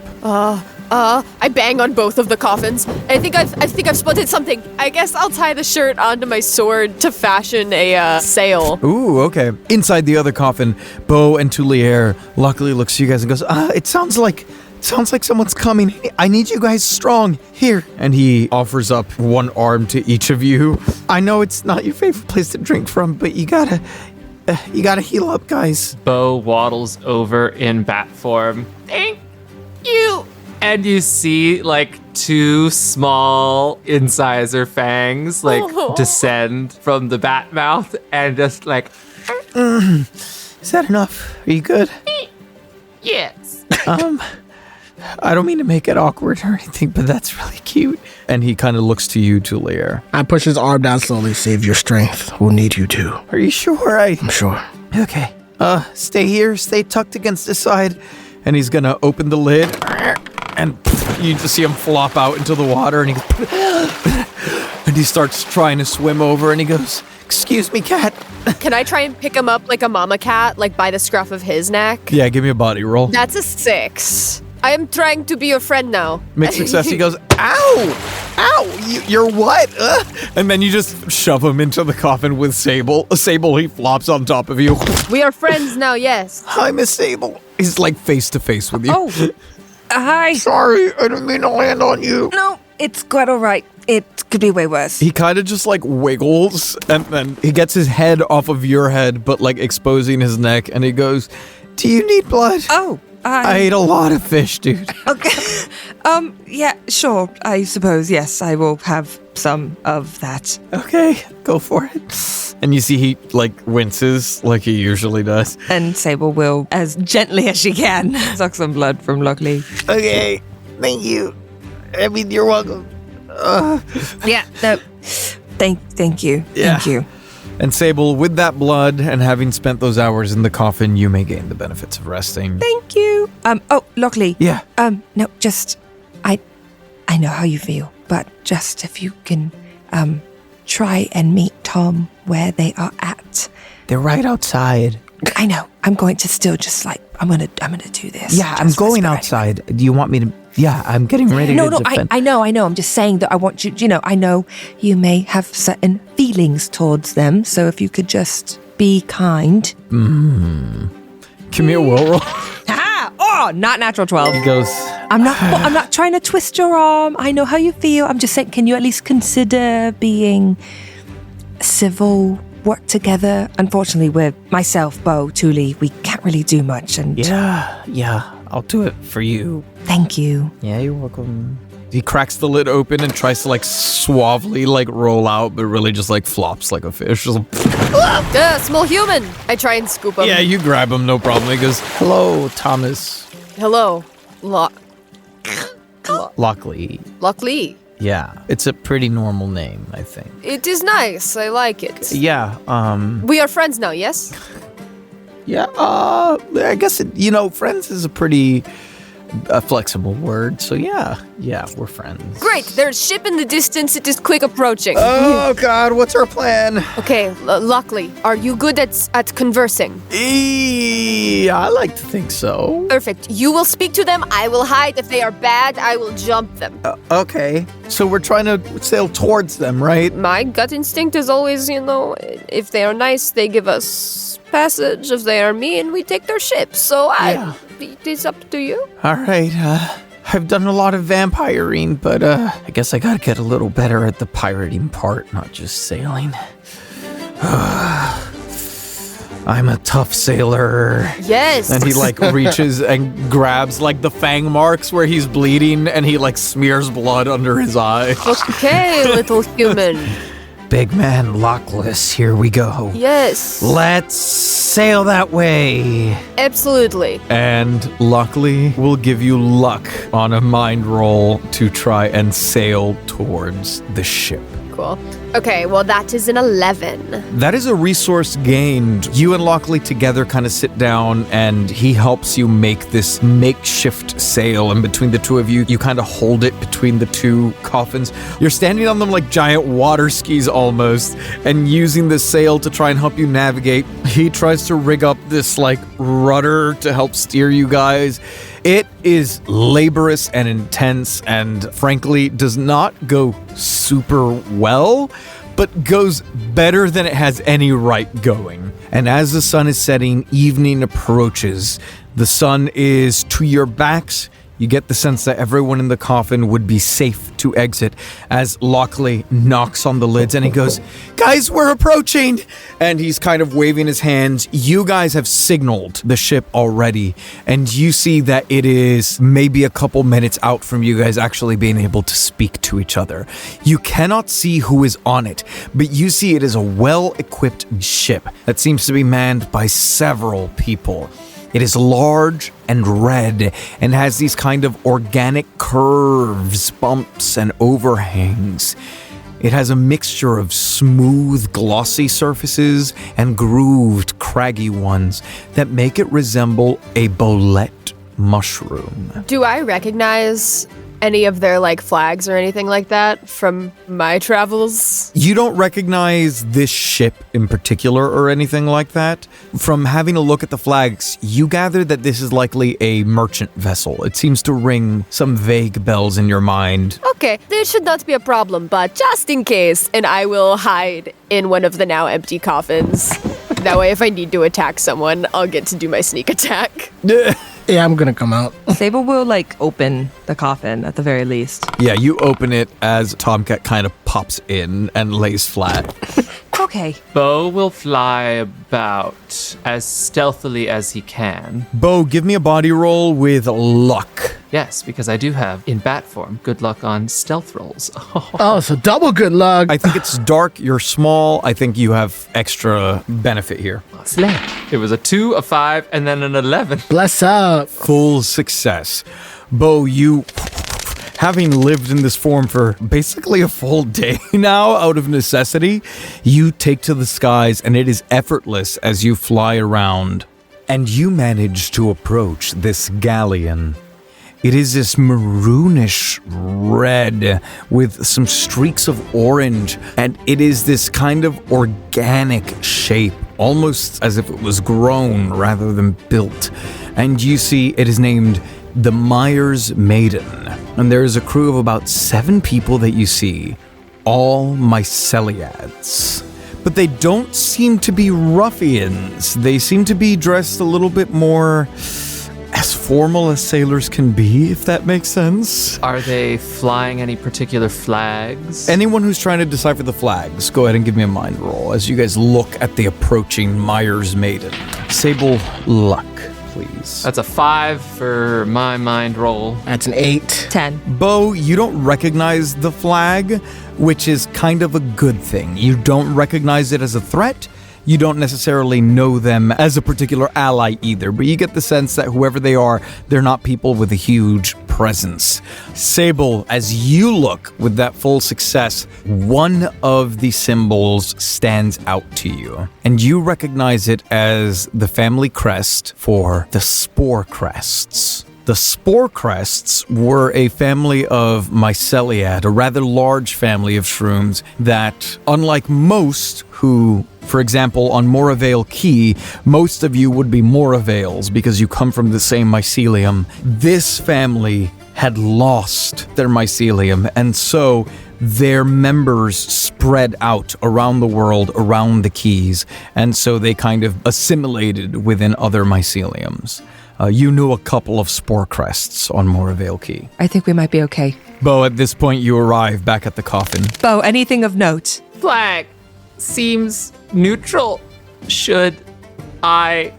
I bang on both of the coffins. I think I've spotted something. I guess I'll tie the shirt onto my sword to fashion a sail. Ooh, okay. Inside the other coffin, Beau and Tuliere luckily looks to you guys and goes, it sounds like someone's coming. I need you guys strong. Here. And he offers up one arm to each of you. I know it's not your favorite place to drink from, but you gotta heal up, guys. Beau waddles over in bat form. Thank you. And you see like 2 small incisor fangs descend from the bat mouth and just like. Is that enough? Are you good? Yes. I don't mean to make it awkward or anything, but that's really cute. And he kind of looks to you, Tuliere. I push his arm down slowly. Save your strength. We'll need you to. Are you sure? I'm sure. Okay. Stay here. Stay tucked against the side. And he's gonna open the lid, and you just see him flop out into the water, and he starts trying to swim over, and he goes, Excuse me, cat. Can I try and pick him up like a mama cat, like by the scruff of his neck? Yeah, give me a body roll. That's a 6. I am trying to be your friend now. Mixed success, he goes, ow, you're what? And then you just shove him into the coffin with Sable. Sable, he flops on top of you. We are friends now, yes. Hi, Miss Sable. He's like face to face with you. Oh, hi. Sorry, I didn't mean to land on you. No, it's quite all right. It could be way worse. He kind of just like wiggles, and then he gets his head off of your head, but like exposing his neck, and he goes, Do you need blood? Oh, I ate a lot of fish, dude. Okay. Yeah, sure. I suppose, yes, I will have some of that. Okay, go for it. and you see he like winces like he usually does. And Sable will, as gently as she can, suck some blood from Lockley. Okay, thank you. I mean, you're welcome. Yeah, no, thank you. Yeah. Thank you. And Sable, with that blood and having spent those hours in the coffin, you may gain the benefits of resting. Thank you. Oh, Lockley. Yeah. No, just, I know how you feel, but just if you can, try and meet Tom where they are at. They're right outside. I know. I'm going to still just like, I'm gonna do this. Yeah, I'm going outside. Do you want me to? Yeah, I'm getting ready to defend. I know. I'm just saying that I want you, I know you may have certain feelings towards them, so if you could just be kind. Give me a will roll. Oh, not natural 12. He goes, I'm not trying to twist your arm. I know how you feel. I'm just saying, can you at least consider being civil, work together? Unfortunately, we're myself, Beau, Tuli, we can't really do much. And Yeah, I'll do it for you. thank you. Yeah, you're welcome. he cracks the lid open and tries to like suavely like roll out, but really just like flops like a fish. Just Small human. I try and scoop him. yeah, you grab him, no problem. He goes, Hello, Thomas. Hello. Lockley. Lockley. Yeah, it's a pretty normal name, I think. It is nice. I like it. Yeah, We are friends now, yes? yeah, I guess, friends is a pretty flexible word, so yeah, we're friends. Great. There's ship in the distance. It is quick approaching. Oh, God, what's our plan? Okay, Lockley, are you good at conversing? I like to think so. Perfect. You will speak to them. I will hide. If they are bad, I will jump them. Okay, so we're trying to sail towards them, right? My gut instinct is always, if they are nice, they give us passage. If they are mean, we take their ship. So it is up to you. All right, I've done a lot of vampiring, but I guess I gotta get a little better at the pirating part, not just sailing. I'm a tough sailor. Yes. and he like reaches and grabs like the fang marks where he's bleeding, and he like smears blood under his eye. Okay, little human. Big man Lockless, here we go. Yes. Let's sail that way. Absolutely. And luckily, we'll give you luck on a mind roll to try and sail towards the ship. Cool. Okay, well, that is an 11. That is a resource gained. You and Lockley together kind of sit down and he helps you make this makeshift sail. And between the two of you, you kind of hold it between the two coffins. You're standing on them like giant water skis almost and using the sail to try and help you navigate. He tries to rig up this like rudder to help steer you guys. It is laborious and intense and frankly does not go super well, but goes better than it has any right going. And as the sun is setting, evening approaches. The sun is to your backs. You get the sense that everyone in the coffin would be safe to exit as Lockley knocks on the lids and he goes, "Guys, we're approaching!" And he's kind of waving his hands. You guys have signaled the ship already, and you see that it is maybe a couple minutes out from you guys actually being able to speak to each other. You cannot see who is on it, but you see it is a well-equipped ship that seems to be manned by several people. It is large and red and has these kind of organic curves, bumps, and overhangs. It has a mixture of smooth, glossy surfaces and grooved, craggy ones that make it resemble a bolete mushroom. Do I recognize any of their like flags or anything like that from my travels? You don't recognize this ship in particular or anything like that. From having a look at the flags, you gather that this is likely a merchant vessel. It seems to ring some vague bells in your mind. Okay, this should not be a problem, but just in case, and I will hide in one of the now empty coffins. That way, if I need to attack someone, I'll get to do my sneak attack. Yeah, I'm gonna come out. Sable will like open the coffin at the very least. Yeah, you open it as Tomcat kind of pops in and lays flat. Okay. Beau will fly about as stealthily as he can. Beau, give me a body roll with luck. Yes, because I do have, in bat form, good luck on stealth rolls. Oh, so double good luck. I think it's dark, you're small, I think you have extra benefit here. Slay. It was a 2, a 5, and then an 11. Bless up. Full success. Beau, you, having lived in this form for basically a full day now out of necessity, you take to the skies and it is effortless as you fly around. And you manage to approach this galleon. It is this maroonish red with some streaks of orange, and it is this kind of organic shape, almost as if it was grown rather than built. And you see it is named the Myers Maiden, and there is a crew of about 7 people that you see, all myceliads. But they don't seem to be ruffians. They seem to be dressed a little bit more as formal as sailors can be, if that makes sense. Are they flying any particular flags? Anyone who's trying to decipher the flags, go ahead and give me a mind roll as you guys look at the approaching Myers Maiden. Sable, luck, please. That's a 5 for my mind roll. That's an 8. 10. Beau, you don't recognize the flag, which is kind of a good thing. You don't recognize it as a threat. You don't necessarily know them as a particular ally either, but you get the sense that whoever they are, they're not people with a huge presence. Sable, as you look with that full success, one of the symbols stands out to you, and you recognize it as the family crest for the Spore Crests. The Spore Crests were a family of myceliad, a rather large family of shrooms that, unlike most who, for example, on Moreveil Key, most of you would be Moreveils because you come from the same mycelium. This family had lost their mycelium, and so their members spread out around the world, around the keys, and so they kind of assimilated within other myceliums. You knew a couple of Spore Crests on Moreveil Key. I think we might be okay. Beau, at this point, you arrive back at the coffin. Beau, anything of note? Flag seems neutral. Should I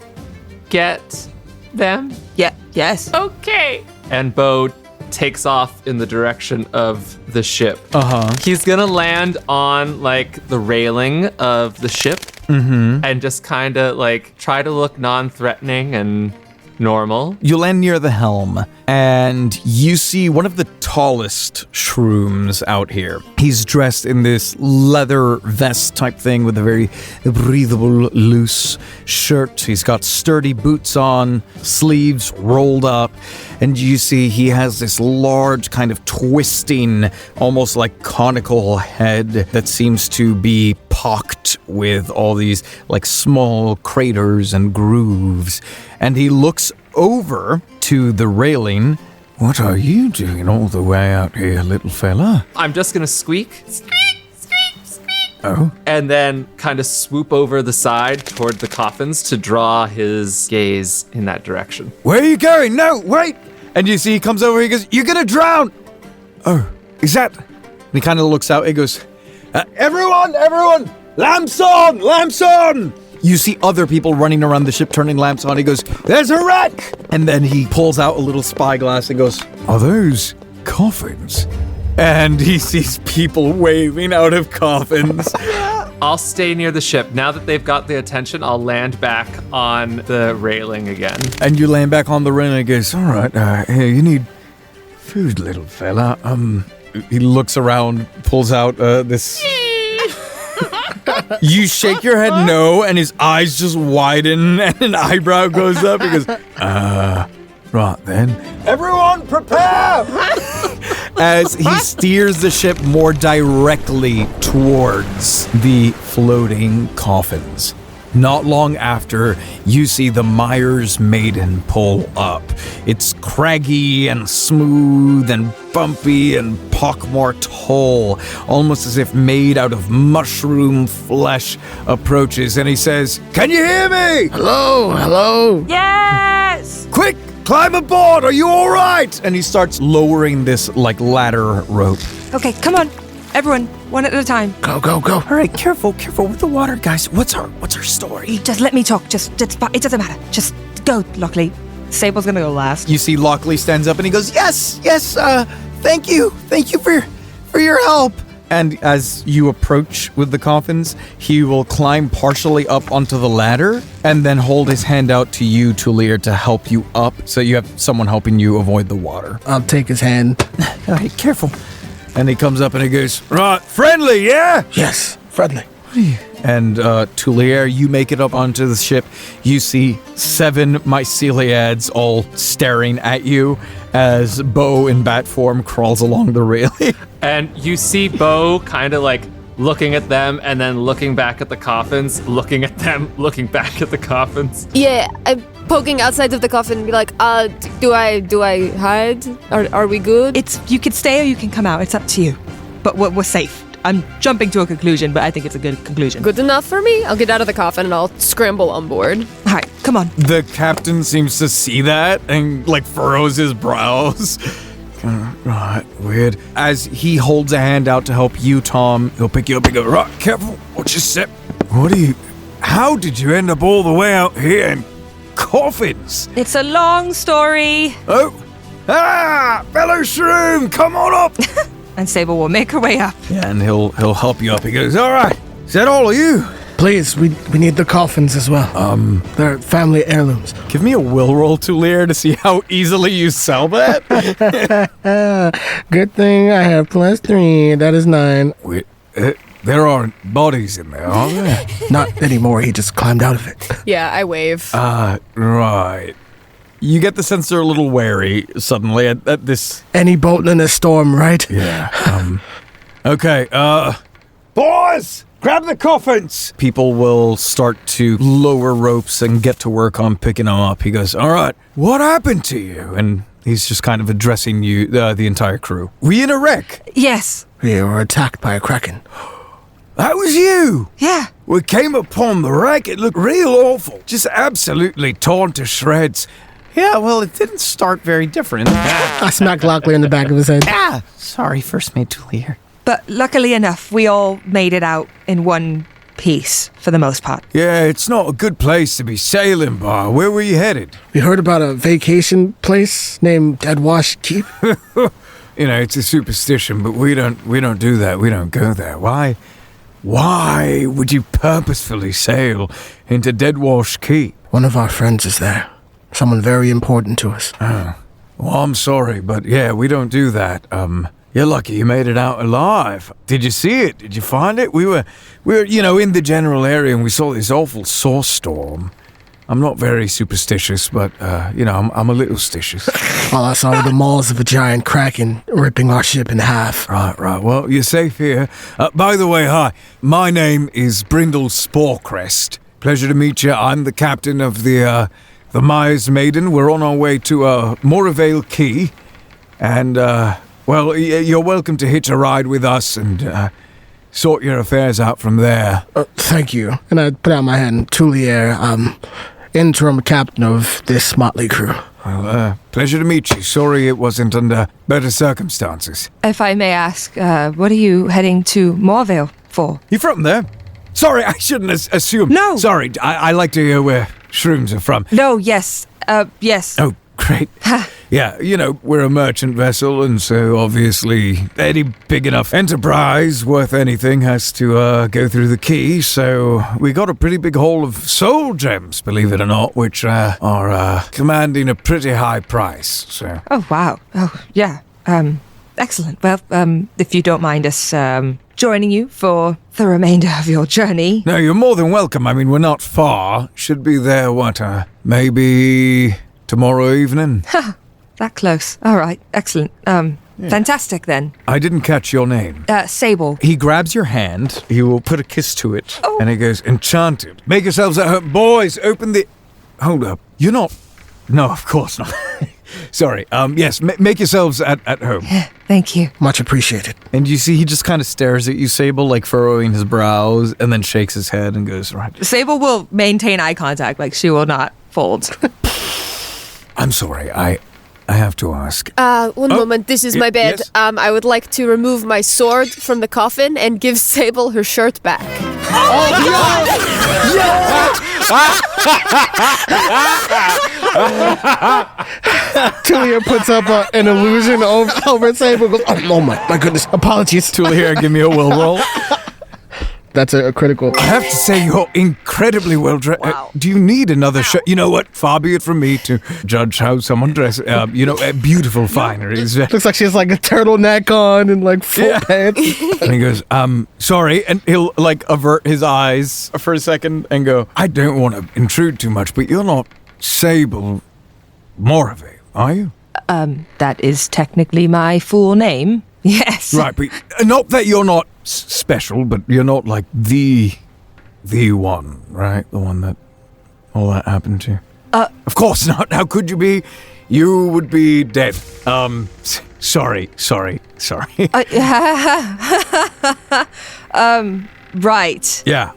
get them? Yeah. Yes. Okay. And Beau takes off in the direction of the ship. Uh-huh. He's gonna land on like the railing of the ship and just kind of like try to look non-threatening and Normal. You land near the helm, and you see one of the tallest shrooms out here. He's dressed in this leather vest type thing with a very breathable, loose shirt. He's got sturdy boots on, sleeves rolled up, and you see he has this large kind of twisting, almost like conical head that seems to be pocked with all these like small craters and grooves. And he looks over to the railing. What are you doing all the way out here, little fella? I'm just gonna squeak. Oh? And then kind of swoop over the side toward the coffins to draw his gaze in that direction. Where are you going? No, wait! And you see he comes over, he goes, "You're gonna drown!" Oh, is that... And he kind of looks out, he goes, everyone! Lamps on! Lamps on! You see other people running around the ship turning lamps on. He goes, "There's a wreck!" And then he pulls out a little spyglass and goes, "Are those coffins?" And he sees people waving out of coffins. I'll stay near the ship. Now that they've got the attention, I'll land back on the railing again. And you land back on the railing and he goes, "All right, here, you need food, little fella." He looks around, pulls out this... You shake your head no, and his eyes just widen, and an eyebrow goes up. He goes, right then. Everyone prepare! As he steers the ship more directly towards the floating coffins. Not long after, you see the Myers Maiden pull up. It's craggy and smooth and bumpy and pockmarked hull, almost as if made out of mushroom flesh, approaches, and he says, "Can you hear me? Hello? Yes! Quick, climb aboard, are you all right?" And he starts lowering this, like, ladder rope. Okay, come on. Everyone, one at a time. Go. All right, careful with the water, guys. What's our story? Just let me talk. It doesn't matter. Just go, Lockley. Sable's gonna go last. You see Lockley stands up and he goes, yes, thank you for your help. And as you approach with the coffins, he will climb partially up onto the ladder and then hold his hand out to you, Tuliere, to help you up, so you have someone helping you avoid the water. I'll take his hand. All right, careful. And he comes up and he goes, "Right, friendly, yeah?" Yes, friendly. And Tuliere, you make it up onto the ship. You see 7 myceliads all staring at you as Beau in bat form crawls along the railing. And you see Beau kind of like looking at them and then looking back at the coffins, looking at them, looking back at the coffins. Yeah, I'm poking outside of the coffin and be like, do I hide? Are we good? You can stay or you can come out. It's up to you. But we're safe. I'm jumping to a conclusion, but I think it's a good conclusion. Good enough for me? I'll get out of the coffin and I'll scramble on board. All right, come on. The captain seems to see that and like furrows his brows. Right, weird. As he holds a hand out to help you, Tom, he'll pick you up and go, "Right, careful, watch your step." How did you end up all the way out here in coffins? It's a long story. Oh, fellow shroom, come on up. And Sable will make her way up. Yeah, and he'll help you up. He goes, "All right, is that all of you?" Please, we need the coffins as well. They're family heirlooms. Give me a will roll, Tuliere, to see how easily you sell that. Good thing I have +3. That is 9. Wait, there aren't bodies in there, are there? Not anymore. He just climbed out of it. Yeah, I wave. Right. You get the sense they're a little wary suddenly at this. Any boat in a storm, right? Yeah. Okay, boys! Grab the coffins! People will start to lower ropes and get to work on picking them up. He goes, "All right, what happened to you?" And he's just kind of addressing you, the entire crew. Were you in a wreck? Yes. We were attacked by a kraken. That was you! Yeah. We came upon the wreck. It looked real awful. Just absolutely torn to shreds. Yeah, well, it didn't start very different. I smacked Lockley in the back of his head. Sorry, First Mate Tuliere. But luckily enough, we all made it out in one piece for the most part. Yeah, it's not a good place to be sailing by. Where were you headed? We heard about a vacation place named Deadwash Keep. It's a superstition, but we don't do that. We don't go there. Why would you purposefully sail into Deadwash Keep? One of our friends is there. someone very important to us. Well, I'm sorry, but yeah, we don't do that. You're lucky you made it out alive. Did you see it? Did you find it? We were, in the general area and we saw this awful source storm. I'm not very superstitious, but, I'm a little stitious. All I saw were the maws of a giant kraken ripping our ship in half. Right. Well, you're safe here. By the way, hi. My name is Brindle Sporecrest. Pleasure to meet you. I'm the captain of the Myers Maiden. We're on our way to Moreveil Key. And, you're welcome to hitch a ride with us and sort your affairs out from there. Thank you. And I put out my hand. Tuliere, interim captain of this motley crew. Well, pleasure to meet you. Sorry it wasn't under better circumstances. If I may ask, what are you heading to Moreveil for? You from there? Sorry, I shouldn't assume. No. Sorry, I like to hear where shrooms are from. No, yes. Yes. Oh, great. Yeah, we're a merchant vessel, and so obviously any big enough enterprise worth anything has to go through the quay, so we got a pretty big haul of soul gems, believe it or not, which are commanding a pretty high price, so... Oh, wow. Oh, yeah. Excellent. Well, if you don't mind us joining you for the remainder of your journey... No, you're more than welcome. I mean, we're not far. Should be there, maybe tomorrow evening? That close. All right. Excellent. Fantastic, then. I didn't catch your name. Sable. He grabs your hand. He will put a kiss to it. Oh. And he goes, enchanted. Make yourselves at home. Boys, open the... Hold up. You're not... No, of course not. Sorry. Yes, make yourselves at home. Thank you. Much appreciated. And you see he just kind of stares at you, Sable, like furrowing his brows, and then shakes his head and goes, right. Sable will maintain eye contact, like she will not fold. I'm sorry, I have to ask. One moment, this is my bed. Yes? I would like to remove my sword from the coffin and give Sable her shirt back. Tuliere puts up an illusion over Sable. Goes, oh my goodness. Apologies. Tuliere, give me a will roll. That's a critical. I have to say, you're incredibly well dressed. Wow. Do you need another shirt? You know what? Far be it from me to judge how someone dresses. Beautiful fineries. Looks like she has like a turtleneck on and like full pants. And he goes, sorry. And he'll like avert his eyes for a second and go, I don't want to intrude too much, but you're not Sable Moreveil, are you? That is technically my full name. Yes. Right, but not that you're not special, but you're not like the one, right? The one that all that happened to. Of course not. How could you be? You would be dead. Sorry. Right. Yeah.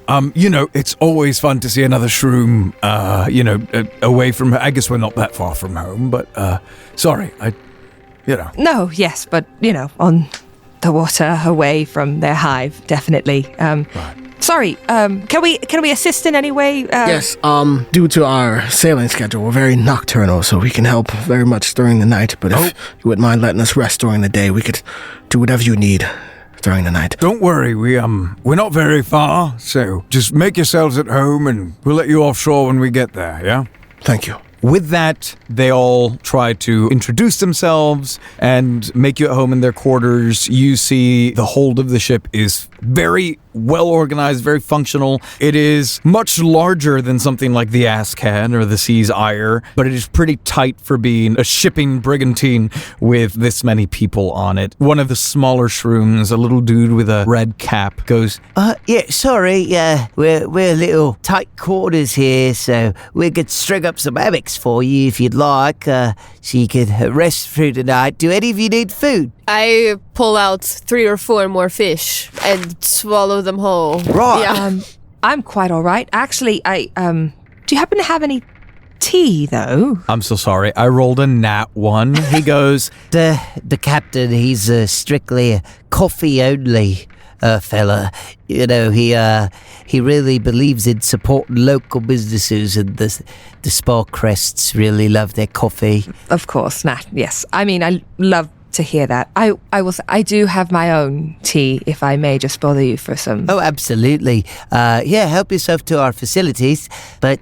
It's always fun to see another shroom. Away from. I guess we're not that far from home, but sorry. No, yes, but, on the water, away from their hive, definitely. Right. Sorry, can we assist in any way? Yes, due to our sailing schedule, we're very nocturnal, so we can help very much during the night, but if you wouldn't mind letting us rest during the day, we could do whatever you need during the night. Don't worry, we're not very far, so just make yourselves at home and we'll let you offshore when we get there, yeah? Thank you. With that, they all try to introduce themselves and make you at home in their quarters. You see the hold of the ship is very well organized, very functional. It is much larger than something like the Ascan or the Sea's Ire, but it is pretty tight for being a shipping brigantine with this many people on it. One of the smaller shrooms, a little dude with a red cap, goes, Sorry, we're a little tight quarters here, so we could string up some hammocks for you if you'd like, so you could rest through the night. Do any of you need food? I pull out 3 or 4 more fish and swallow them whole. Right. Yeah. I'm quite all right. Actually, do you happen to have any tea, though? I'm so sorry, I rolled a nat 1. He goes, The captain, he's strictly a coffee only fella. He really believes in supporting local businesses, and the Sporecrests really love their coffee. Of course, Nat. Yes. I mean, I love to hear that. I do have my own tea, if I may just bother you for some. Oh, absolutely. Help yourself to our facilities. But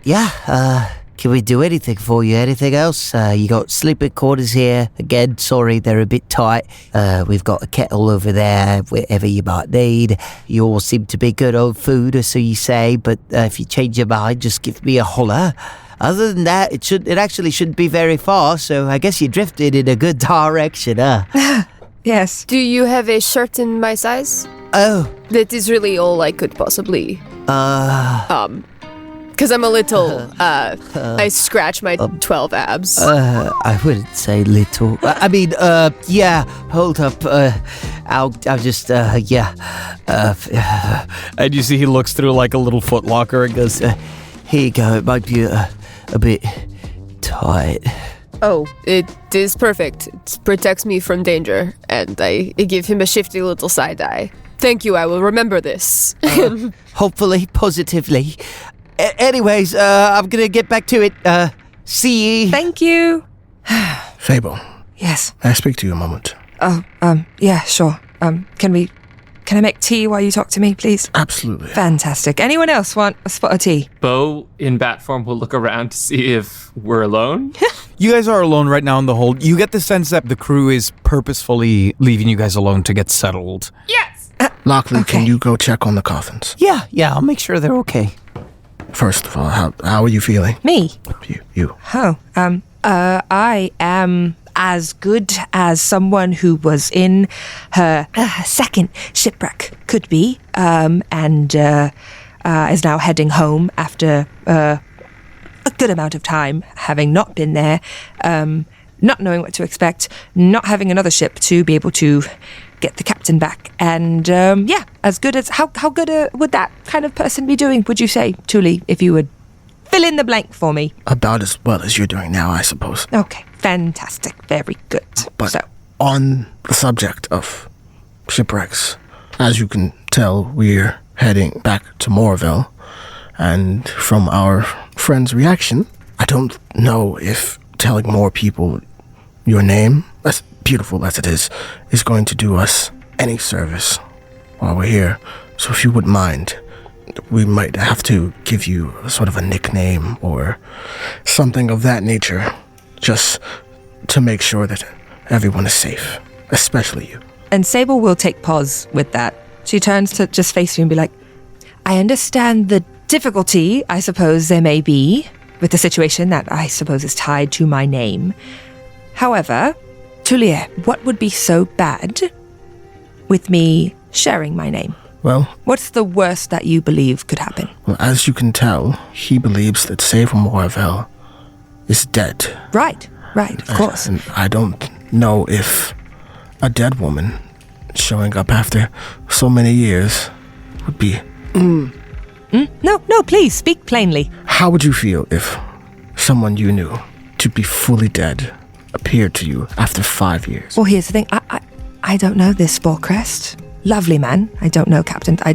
Can we do anything for you? Anything else? You got sleeping quarters here. Again, sorry, they're a bit tight. We've got a kettle over there, whatever you might need. You all seem to be good on food, or so you say, but if you change your mind, just give me a holler. Other than that, it actually shouldn't be very far, so I guess you drifted in a good direction, huh? Yes. Do you have a shirt in my size? Oh. That is really all I could possibly... Because I'm a little, I scratch my 12 abs. I wouldn't say little. Yeah, hold up. I'll just, yeah. And you see he looks through like a little footlocker and goes, Here you go. It might be a bit tight. Oh, it is perfect. It protects me from danger, and I give him a shifty little side eye. Thank you, I will remember this. Hopefully, positively. Anyways, I'm gonna get back to it. See ye. Thank you. Sable, Yes. may I speak to you a moment? Yeah, sure. Can I make tea while you talk to me, please? Absolutely. Fantastic. Anyone else want a spot of tea? Beau, in bat form, will look around to see if we're alone. you guys are alone right now in the hold. You get the sense that the crew is purposefully leaving you guys alone to get settled. Yes! Lockley, Okay. can you go check on the coffins? Yeah, I'll make sure they're okay. First of all, how are you feeling? Me? You. Oh, I am as good as someone who was in her second shipwreck could be, and is now heading home after a good amount of time, having not been there, not knowing what to expect, not having another ship to be able to get the captain back, and as good as how good would that kind of person be doing? Would you say, Tuli, if you would fill in the blank for me? About as well as you're doing now, I suppose. Okay, fantastic, very good. But So, on the subject of shipwrecks, as you can tell, we're heading back to Moreveil, and from our friend's reaction, I don't know if telling more people your name, as beautiful as it is going to do us any service while we're here. So if you wouldn't mind, we might have to give you sort of a nickname or something of that nature, just to make sure that everyone is safe, especially you. and Sable will take pause with that. She turns to just face you and be like, I understand the difficulty, I suppose there may be, with the situation that I suppose is tied to my name. However, Tuliere, what would be so bad with me sharing my name? Well, What's the worst that you believe could happen? as you can tell, he believes that Sable Moreveil is dead. Right, of course. And I don't know if a dead woman showing up after so many years would be... No, please, speak plainly. How would you feel if someone you knew to be fully dead appeared to you after 5 years? Well, here's the thing. I don't know this Spore-Crest. Lovely man. I don't know Captain. I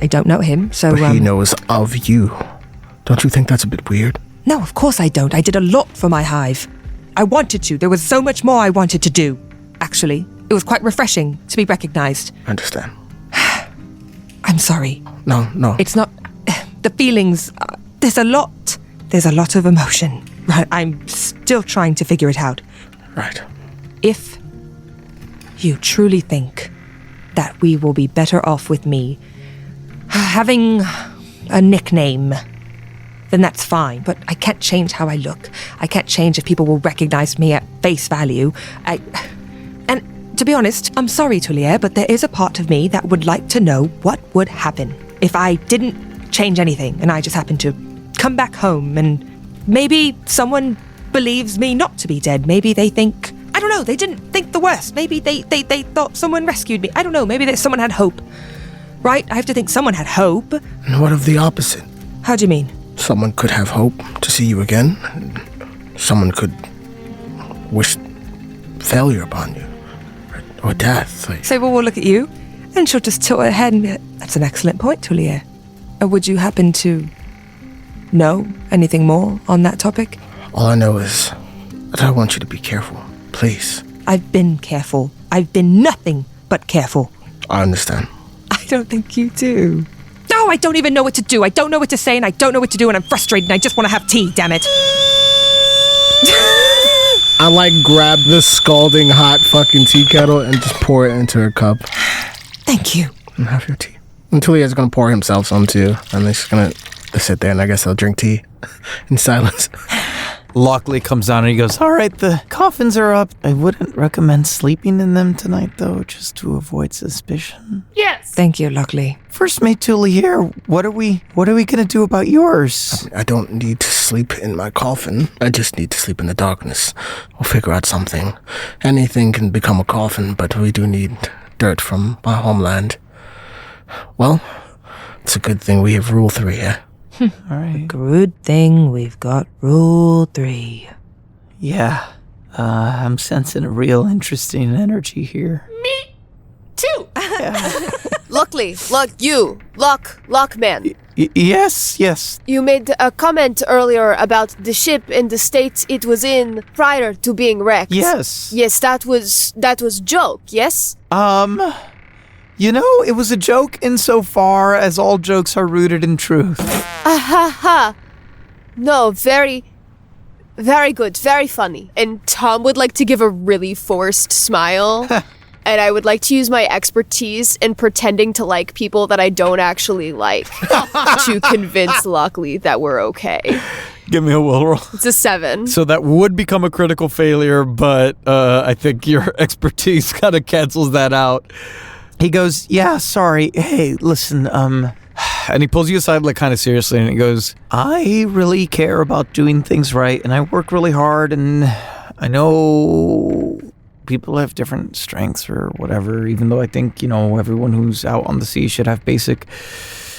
don't know him, so... But he knows of you. Don't you think that's a bit weird? No, of course I don't. I did a lot for my hive. I wanted to. There was so much more I wanted to do, actually. It was quite refreshing to be recognized. I understand. I'm sorry. No. It's not... The feelings... there's a lot. There's a lot of emotion. Right, I'm still trying to figure it out. Right. If you truly think that we will be better off with me having a nickname, then that's fine. But I can't change how I look. I can't change if people will recognize me at face value. And to be honest, I'm sorry, Tuliere, but there is a part of me that would like to know what would happen if I didn't change anything and I just happened to come back home, and maybe someone believes me not to be dead. Maybe they think, I don't know, they didn't think the worst. Maybe they thought someone rescued me. I don't know, maybe someone had hope. Right? I have to think someone had hope. And what of the opposite? How do you mean? Someone could have hope to see you again. Someone could wish failure upon you. Or death. Sable will look at you, and she'll just tilt her head and be like, that's an excellent point, Tuliere. Would you happen to know anything more on that topic? All I know is that I want you to be careful. Please. I've been careful. I've been nothing but careful. I understand. I don't think you do. No, I don't even know what to do. I don't know what to say, and I don't know what to do, and I'm frustrated, and I just want to have tea, damn it. I grab this scalding hot fucking tea kettle and just pour it into her cup. Thank you. And have your tea. And Tuliere's gonna pour himself some too. And then she's gonna sit there and I guess they'll drink tea in silence. Lockley comes down and he goes, all right, the coffins are up. I wouldn't recommend sleeping in them tonight, though, just to avoid suspicion. Yes. Thank you, Lockley. First mate Tuliere, what are we gonna do about yours? I don't need to sleep in my coffin. I just need to sleep in the darkness. We'll figure out something. Anything can become a coffin, but we do need dirt from my homeland. Well, it's a good thing we have Rule 3 here. All right. Good thing we've got Rule 3. Yeah. I'm sensing a real interesting energy here. Me too. Yeah. Luckily, Lockman. Yes. You made a comment earlier about the ship and the state it was in prior to being wrecked. Yes. Yes, that was joke, yes? It was a joke insofar as all jokes are rooted in truth. Ha. No, very, very good, very funny. And Tom would like to give a really forced smile. And I would like to use my expertise in pretending to like people that I don't actually like to convince Lockley that we're okay. Give me a will roll. It's a 7. So that would become a critical failure, but I think your expertise kind of cancels that out. He goes, yeah, sorry. Hey, listen, And he pulls you aside like kind of seriously and he goes, I really care about doing things right and I work really hard and I know people have different strengths or whatever, even though I think, everyone who's out on the sea should have basic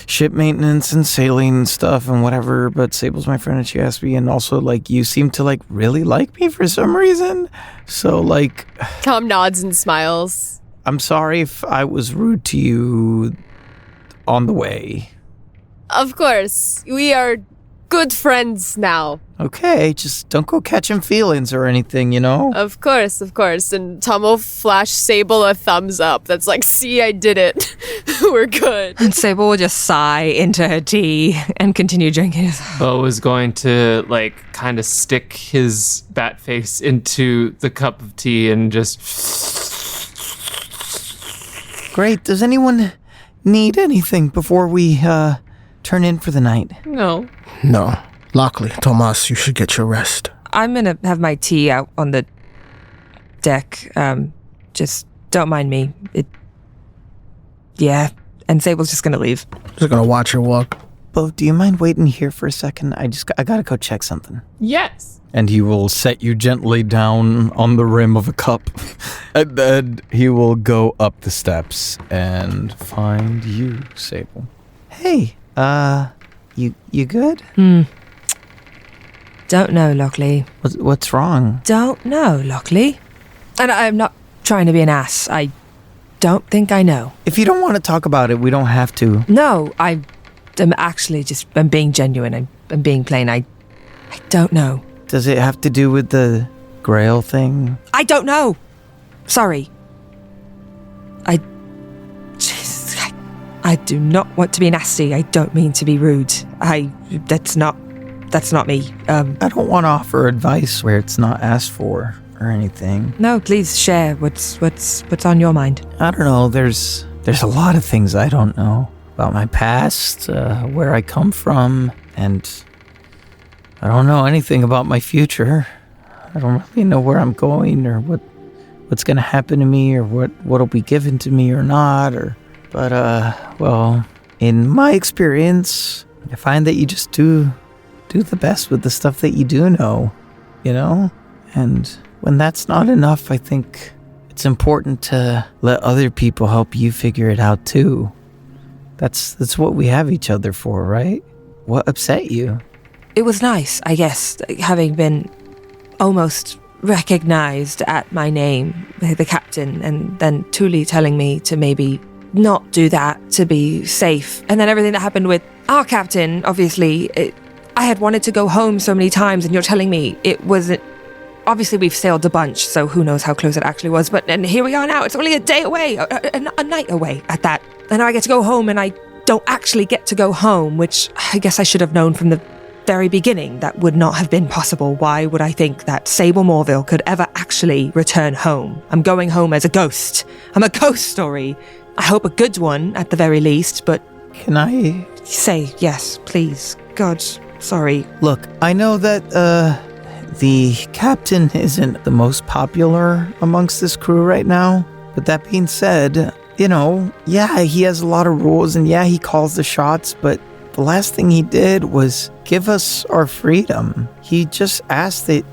ship maintenance and sailing and stuff and whatever, but Sable's my friend and she asked me, and also, you seem to, really like me for some reason. So, Tom nods and smiles. I'm sorry if I was rude to you on the way. Of course. We are good friends now. Okay, just don't go catching feelings or anything, Of course. And Tom will flash Sable a thumbs up. That's see, I did it. We're good. And Sable will just sigh into her tea and continue drinking. Beau is going to, kind of stick his bat face into the cup of tea and just... Great. Does anyone need anything before we turn in for the night? No. Lockley, Tomas, you should get your rest. I'm going to have my tea out on the deck. Just don't mind me. Yeah. And Sable's just going to leave. Just going to watch her walk. Beau, do you mind waiting here for a second? I got to go check something. Yes. And he will set you gently down on the rim of a cup. And then he will go up the steps and find you, Sable. Hey, you good? Don't know, Lockley. What's wrong? Don't know, Lockley. And I'm not trying to be an ass. I don't think I know. If you don't want to talk about it, we don't have to. No, I'm actually I'm being genuine. I'm being plain. I don't know. Does it have to do with the Grail thing? I don't know. Sorry. I do not want to be nasty. I don't mean to be rude. That's not me. I don't want to offer advice where it's not asked for or anything. No, please share what's on your mind. I don't know. There's a lot of things I don't know about my past, where I come from, and I don't know anything about my future. I don't really know where I'm going or what's going to happen to me or what'll be given to me or not. But in my experience, I find that you just do the best with the stuff that you do know, And when that's not enough, I think it's important to let other people help you figure it out too. That's what we have each other for, right? What upset you? It was nice, I guess, having been almost recognized at my name, the captain, and then Tuli telling me to maybe not do that to be safe. And then everything that happened with our captain, obviously, I had wanted to go home so many times, and you're telling me it wasn't. Obviously, we've sailed a bunch, so who knows how close it actually was. And here we are now. It's only a day away, a night away at that. And now I get to go home, and I don't actually get to go home, which I guess I should have known from the very beginning, that would not have been possible. Why would I think that Sable Moreveil could ever actually return home? I'm going home as a ghost. I'm a ghost story. I hope a good one, at the very least, but... Can I... Say yes, please. God, sorry. Look, I know that, the captain isn't the most popular amongst this crew right now. But that being said, you know, yeah, he has a lot of rules and yeah, he calls the shots, but the last thing he did was give us our freedom. He just asked that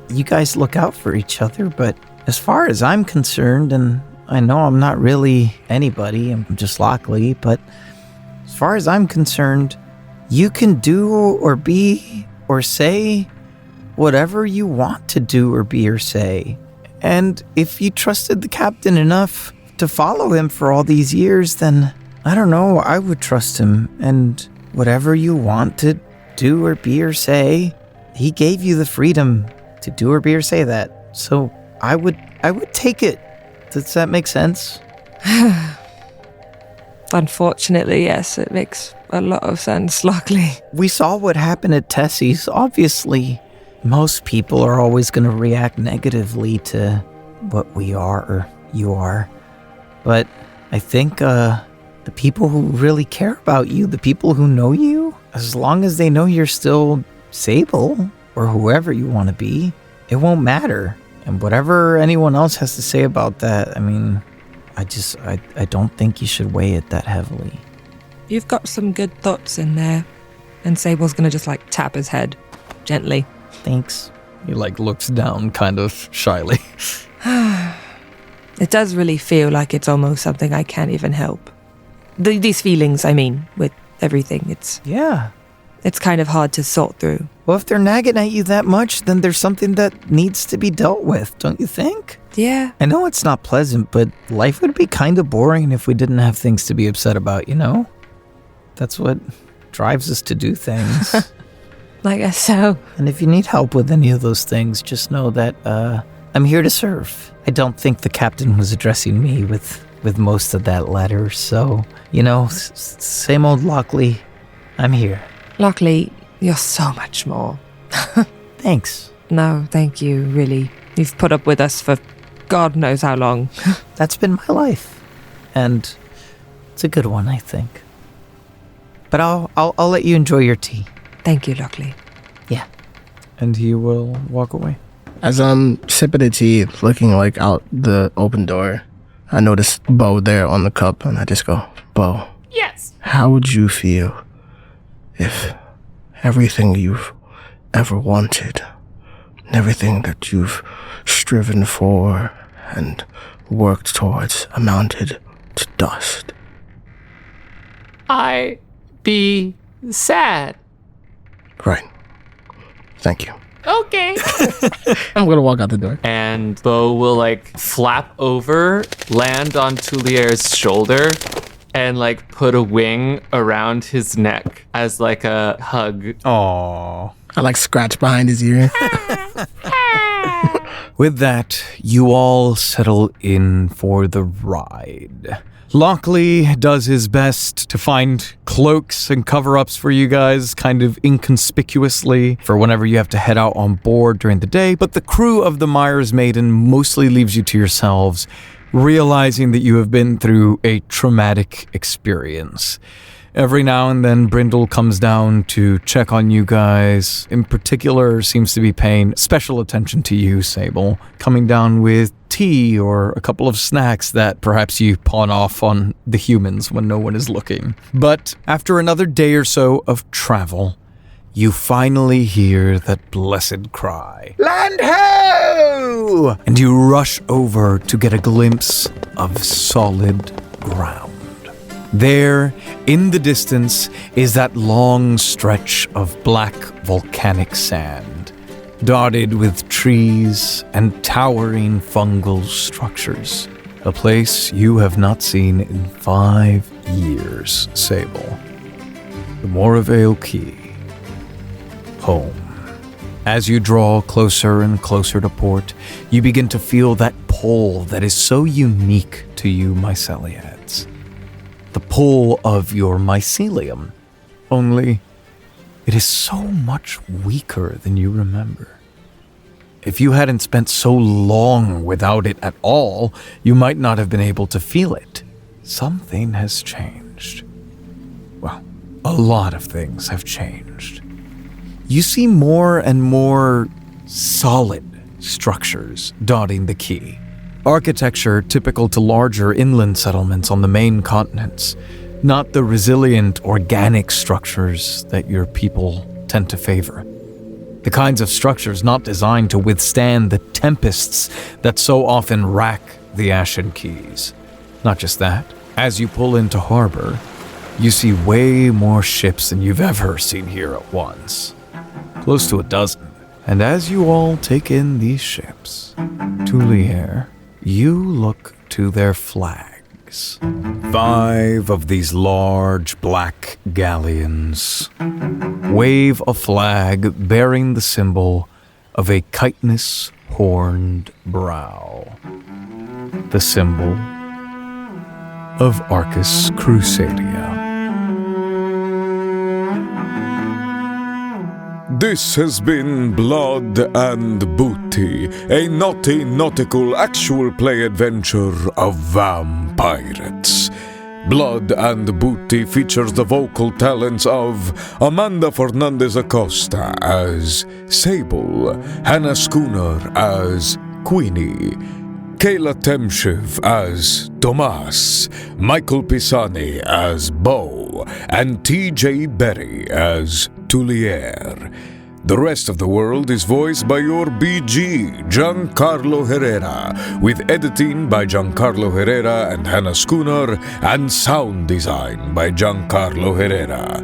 you guys look out for each other, but as far as I'm concerned, and I know I'm not really anybody, I'm just Lockley, but as far as I'm concerned, you can do or be or say whatever you want to do or be or say. And if you trusted the captain enough to follow him for all these years, then I don't know, I would trust him. And whatever you want to do or be or say, he gave you the freedom to do or be or say that. So I would take it. Does that make sense? Unfortunately, yes, it makes a lot of sense, luckily. We saw what happened at Tessie's. Obviously, most people are always going to react negatively to what we are or you are. But I think the people who really care about you, the people who know you, as long as they know you're still Sable or whoever you want to be, it won't matter. And whatever anyone else has to say about that, I mean, I don't think you should weigh it that heavily. You've got some good thoughts in there. And Sable's gonna just tap his head gently. Thanks. He looks down kind of shyly. It does really feel like it's almost something I can't even help. These feelings, I mean, with everything, it's kind of hard to sort through. Well, if they're nagging at you that much, then there's something that needs to be dealt with, don't you think? Yeah. I know it's not pleasant, but life would be kind of boring if we didn't have things to be upset about, you know? That's what drives us to do things. I guess so. And if you need help with any of those things, just know that I'm here to serve. I don't think the captain was addressing me with most of that letter, so, you know, same old Lockley, I'm here. Lockley, you're so much more. Thanks. No, thank you, really. You've put up with us for God knows how long. That's been my life, and it's a good one, I think. But I'll let you enjoy your tea. Thank you, Lockley. Yeah. And he will walk away. As I'm sipping the tea, looking out the open door, I notice Beau there on the cup, and I just go, Beau. Yes. How would you feel if everything you've ever wanted, everything that you've striven for and worked towards amounted to dust? I be sad. Right. Thank you. Okay. I'm gonna walk out the door. And Beau will flap over, land on Tuliere's shoulder, and put a wing around his neck as a hug. Aww. I scratch behind his ear. With that, you all settle in for the ride. Lockley does his best to find cloaks and cover-ups for you guys, kind of inconspicuously, for whenever you have to head out on board during the day, but the crew of the Myers Maiden mostly leaves you to yourselves, realizing that you have been through a traumatic experience. Every now and then, Brindle comes down to check on you guys. In particular, seems to be paying special attention to you, Sable, coming down with tea or a couple of snacks that perhaps you pawn off on the humans when no one is looking. But after another day or so of travel, you finally hear that blessed cry, "Land ho!" And you rush over to get a glimpse of solid ground. There, in the distance, is that long stretch of black volcanic sand, dotted with trees and towering fungal structures. A place you have not seen in 5 years, Sable. The Moreveil Key. Home. As you draw closer and closer to port, you begin to feel that pull that is so unique to you myceliads. The pull of your mycelium. Only It is so much weaker than you remember. If you hadn't spent so long without it at all, you might not have been able to feel it. Something has changed. Well, a lot of things have changed. You see more and more solid structures dotting the key. Architecture typical to larger inland settlements on the main continents, not the resilient organic structures that your people tend to favor. The kinds of structures not designed to withstand the tempests that so often rack the Ashen Keys. Not just that, as you pull into harbor, you see way more ships than you've ever seen here at once. Close to a dozen. And as you all take in these ships, Tuliere, you look to their flags. 5 of these large black galleons wave a flag bearing the symbol of a chitinous horned brow. The symbol of Arcus Crusadia. This has been Blood and Booty, a naughty nautical actual play adventure of Vampirates. Blood and Booty features the vocal talents of Amanda Fernandez-Acosta as Sable, Hannah Schooner as Queenie, Kayla Temshiv as Tomas, Michael Pisani as Beau, and TJ Berry as Tuliere. The rest of the world is voiced by your BG, Giancarlo Herrera, with editing by Giancarlo Herrera and Hannah Schooner, and sound design by Giancarlo Herrera.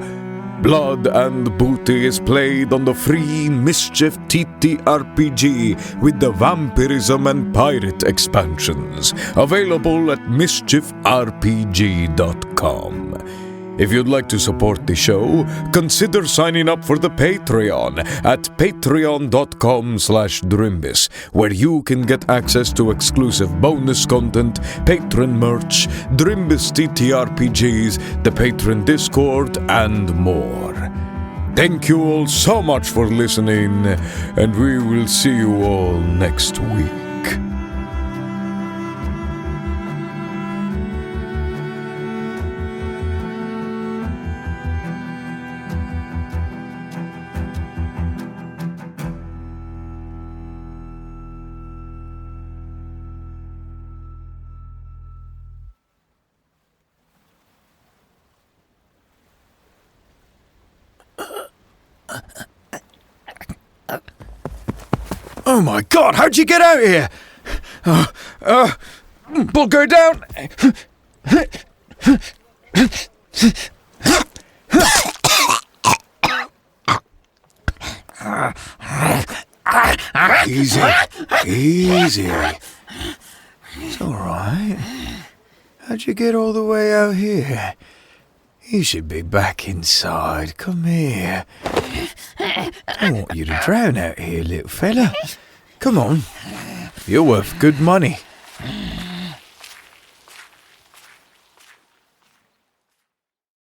Blood and Booty is played on the free Mischief TTRPG with the Vampirism and Pirate expansions, available at mischiefrpg.com. If you'd like to support the show, consider signing up for the Patreon at patreon.com/Drimbus, where you can get access to exclusive bonus content, patron merch, Drimbus TTRPGs, the patron Discord, and more. Thank you all so much for listening, and we will see you all next week. Oh my God, how'd you get out here? We'll go down. Easy. It's all right. How'd you get all the way out here? You should be back inside. Come here. I don't want you to drown out here, little fella. Come on. You're worth good money.